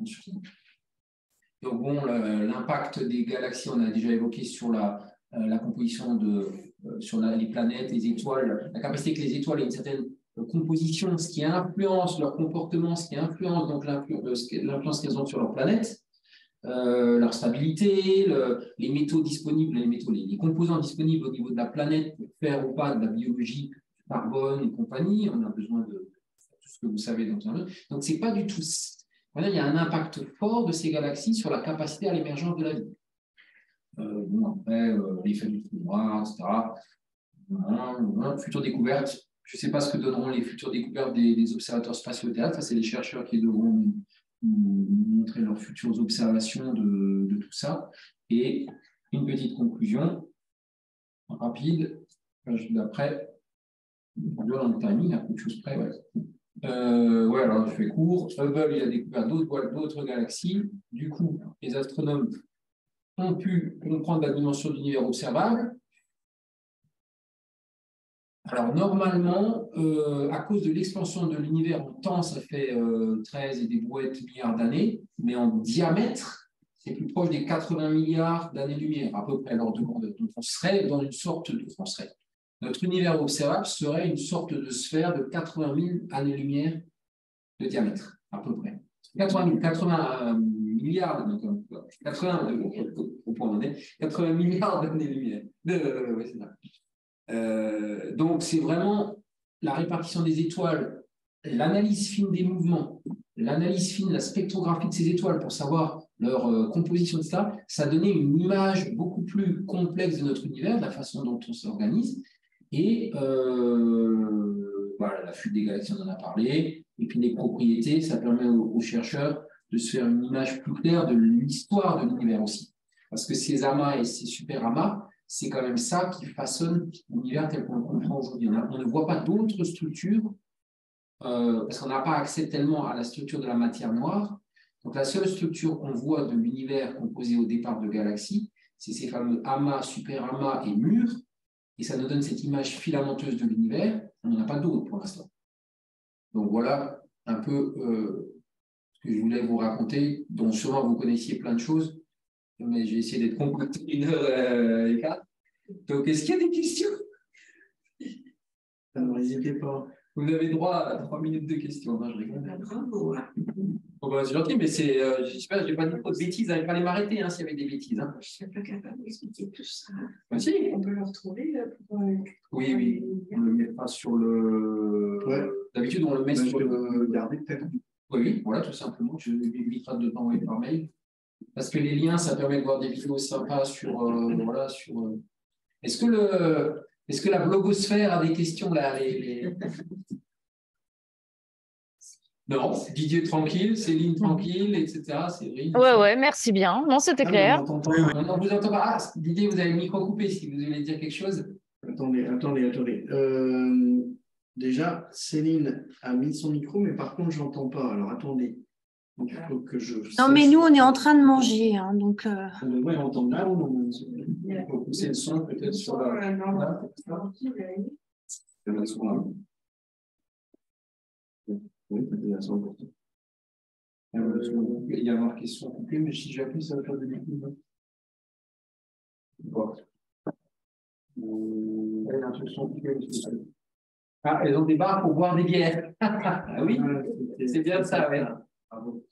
A: Donc bon, l'impact des galaxies, on a déjà évoqué sur la composition sur les planètes, les étoiles, la capacité que les étoiles aient une certaine composition, ce qui influence leur comportement, ce qui influence donc l'influence qu'elles ont sur leur planète. Leur stabilité, les métaux disponibles, les composants disponibles au niveau de la planète pour faire ou pas de la biologie, carbone et compagnie. On a besoin de tout ce que vous savez. Donc, c'est pas du tout. Voilà, il y a un impact fort de ces galaxies sur la capacité à l'émergence de la vie. Après, l'effet du trou noir, etc. Futures découvertes. Je ne sais pas ce que donneront les futures découvertes des observateurs spatiaux terrestres. Ça, c'est les chercheurs qui devront nous montrer leurs futures observations de tout ça. Et une petite conclusion rapide, d'après, dans le timing, à peu de choses près, ouais. Alors je fais court. Hubble, il a découvert d'autres galaxies. Du coup, les astronomes ont pu comprendre la dimension de l'univers observable. Alors, normalement, à cause de l'expansion de l'univers en temps, ça fait 13 et des brouettes milliards d'années, mais en diamètre, c'est plus proche des 80 milliards d'années-lumière, à peu près. Alors, donc, on serait dans une sorte de... Notre univers observable serait une sorte de sphère de 80 000 années-lumière de diamètre, à peu près. 80 milliards, donc, 80 milliards d'années-lumière. C'est ça. Donc, c'est vraiment la répartition des étoiles, l'analyse fine des mouvements, l'analyse fine, la spectrographie de ces étoiles pour savoir leur composition, etc. Ça donnait une image beaucoup plus complexe de notre univers, de la façon dont on s'organise. Et voilà, la fuite des galaxies, on en a parlé. Et puis les propriétés, ça permet aux chercheurs de se faire une image plus claire de l'histoire de l'univers aussi. Parce que ces amas et ces super amas, c'est quand même ça qui façonne l'univers tel qu'on le comprend aujourd'hui. On ne voit pas d'autres structures, parce qu'on n'a pas accès tellement à la structure de la matière noire. Donc la seule structure qu'on voit de l'univers composé au départ de galaxies, c'est ces fameux amas, super amas et murs, et ça nous donne cette image filamenteuse de l'univers. On n'en a pas d'autre pour l'instant. Donc voilà un peu ce que je voulais vous raconter, dont sûrement vous connaissiez plein de choses, mais j'ai essayé d'être compacté 1h15. Donc, est-ce qu'il y a des questions?
C: N'hésitez pas.
A: Vous avez droit à 3 minutes de questions. Non, je rigole.
E: Bravo.
A: Bon, c'est gentil, mais je ne sais pas, je n'ai pas dit trop de bêtises. Il fallait m'arrêter s'il y avait des bêtises.
E: Je ne suis pas capable d'expliquer tout ça.
A: Ben, si.
E: On peut le retrouver pour.
A: Oui. On le met pas sur le.
C: Ouais.
A: D'habitude, on le met sur le.
C: Garder peut-être.
A: Oui, voilà, tout simplement. Je m'éviterai de t'envoyer par mail. Parce que les liens, ça permet de voir des vidéos sympas sur. Voilà, sur. Est-ce que la blogosphère a des questions là Non, Didier tranquille, Céline tranquille, etc. C'est vrai.
F: Ouais, merci bien. Non, c'était clair.
A: On ne vous entend pas. Ah, Didier, vous avez le micro coupé si vous voulez dire quelque chose.
C: Attendez. Déjà, Céline a mis son micro, mais par contre, je n'entends pas. Alors, attendez. Donc, il faut que je...
G: Non, mais nous, on est en train de manger. Hein, donc,
C: On devrait entendre là.
A: Il faut pousser le son peut-être sur la... Là.
C: Oui, peut-être à 100%.
A: Il y a marqué son coupé, mais si j'appuie, ça va faire des micros. Bon. Il y a un truc son coupé. Ah, elles ont des bars pour boire des bières. Ah oui, c'est bien ça, oui.
C: Bravo.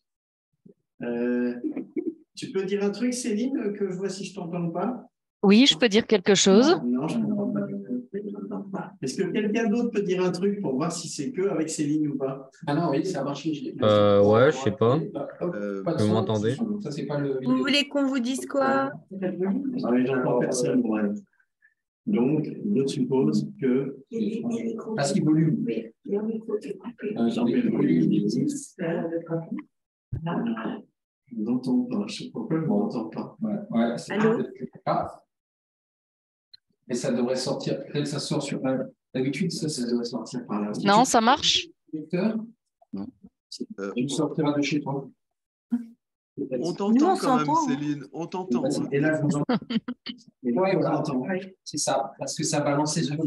C: Tu peux dire un truc, Céline, que je vois si je t'entends pas?
F: Oui, je peux dire quelque chose.
C: Non, je ne t'entends pas. Est-ce que quelqu'un d'autre peut dire un truc pour voir si c'est que avec Céline ou pas?
A: Ah non, oui, ça a marché.
H: Ouais, je sais pas.
A: Pas de
H: Vous
A: son.
H: m'entendez?
A: Ça, c'est pas le
G: Vous
A: vidéo.
G: voulez qu'on vous dise quoi?
C: Ah, mais j'entends personne, ouais. Donc, je suppose que.
A: Parce qu'il volume.
E: Oui, il y a un micro qui est coupé.
C: Je vous entends pas. Je sais pas pourquoi je ne m'entends pas.
A: Ouais, c'est
G: Allô?
A: ah. Et ça devrait sortir. Peut-être que ça sort sur. D'habitude, ça devrait sortir par là.
F: Non, ça marche.
A: Victor, tu sortiras de chez toi.
I: On
G: Nous,
I: t'entend
G: on
I: quand même,
G: s'entend, hein.
I: Céline. On t'entend. Hein.
C: Et là, je vous entends. Et là,
A: Oui,
C: je vous
A: voilà.
C: entends.
A: C'est ça, parce que ça balance les autres.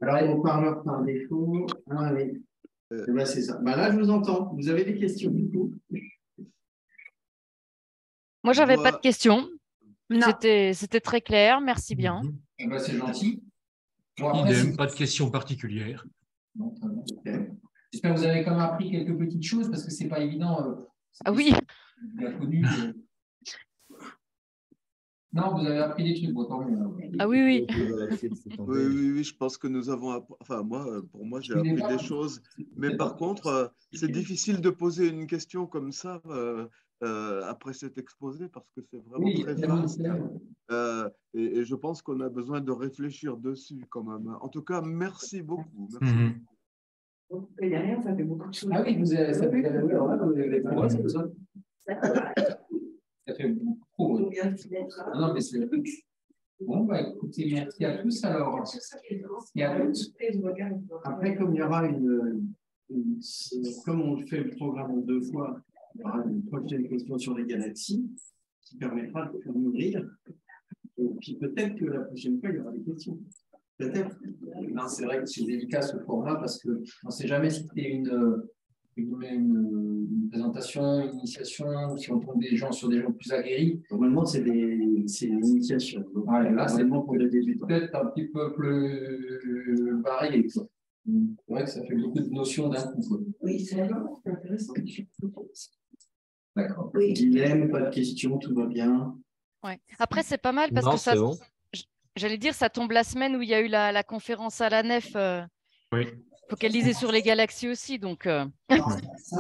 C: Alors, il y a haut-parleur par défaut. Ah oui. Eh ben, c'est ça. Ben, là, je vous entends. Vous avez des questions du coup?
F: Moi, j'avais pas
I: Moi-
F: de questions.
G: Non.
F: C'était très clair. Merci bien.
A: Eh ben, c'est gentil. Bon, après,
B: Idem, pas de questions particulières.
C: Ok.
A: j'espère que vous avez quand même appris quelques petites choses parce que c'est pas évident.
F: Ah oui,
A: Bien connu. Non, vous avez appris des trucs, bon, tant mieux.
F: ah oui, oui.
I: Oui, je pense que nous avons. Enfin, moi, pour moi, j'ai appris des choses. Mais par contre, c'est difficile de poser une question comme ça après cet exposé parce que c'est vraiment
A: Oui,
I: très vaste. Et je pense qu'on a besoin de réfléchir dessus quand même. En tout cas, merci beaucoup. Merci.
E: Et derrière, ça fait beaucoup de choses.
A: Ah oui, vous avez ça fait alors là, vous avez ça. Ça fait beaucoup. Oui. Ah non, mais c'est bon, bah écoutez, merci à tous alors. Et à toutes.
C: Après, comme il y aura comme on fait le programme en 2 fois, il y aura une prochaine question sur les galaxies qui permettra de faire mûrir. Et puis peut-être que la prochaine fois, il y aura des questions. Peut-être.
A: Non, c'est vrai que c'est délicat ce format parce qu'on ne sait jamais si c'est une présentation, une initiation, ou si on tombe des gens sur des gens plus aguerris.
C: Normalement, c'est l'initiation. Donc,
A: Ouais, là, c'est
C: normalement pour les débutants.
A: peut-être un petit peu plus varié. C'est vrai que ça fait beaucoup de notions d'un coup. Quoi.
E: Oui, c'est intéressant.
A: D'accord.
E: Oui.
C: Dilemme, pas de questions, tout va bien.
F: Ouais. Après, c'est pas mal parce
H: Non,
F: que ça,
H: c'est bon.
F: j'allais dire, ça tombe la semaine où il y a eu la conférence à la Nef
B: Oui.
F: focalisée sur les galaxies aussi. Donc,
C: Ça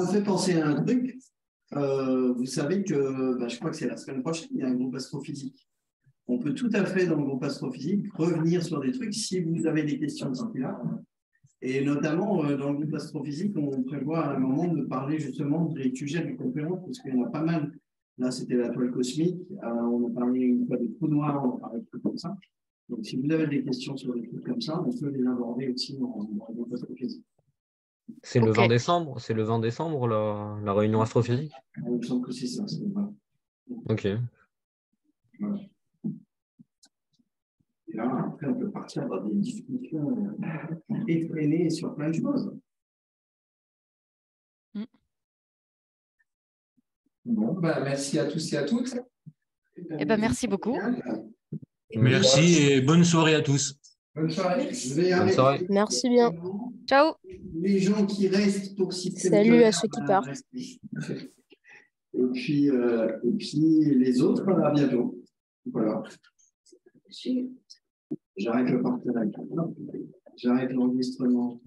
C: me fait penser à un truc. Vous savez que, je crois que c'est la semaine prochaine, il y a un groupe astrophysique. On peut tout à fait, dans le groupe astrophysique, revenir sur des trucs si vous avez des questions de ce type-là. Et notamment, dans le groupe astrophysique, on prévoit à un moment de parler justement des sujets de conférence, parce qu'il y en a pas mal. Là, c'était la toile cosmique. On a parlé une fois des trous noirs, on a parlé de trucs comme ça. Donc, si vous avez des questions sur des trucs comme ça, on peut les aborder aussi dans le groupe astrophysique.
H: C'est le
F: Ok.
H: 20 décembre. C'est le 20 décembre, la réunion astrophysique.
C: Il me semble que c'est ça. Voilà.
H: Ok.
C: Voilà. Et là, après, on peut partir dans des discussions effrénées sur plein de choses.
A: Bon, ben, merci à tous et à toutes.
F: Eh ben, merci beaucoup.
B: Merci et bonne soirée à tous.
A: Bonne soirée.
C: Je vais
H: Bonne
C: arrêter.
H: soirée.
G: Merci bien.
F: Ciao.
C: Les gens qui restent pour si
G: Salut à ceux qui partent.
C: Et puis les autres, à bientôt. Voilà. J'arrête le partenariat. J'arrête l'enregistrement.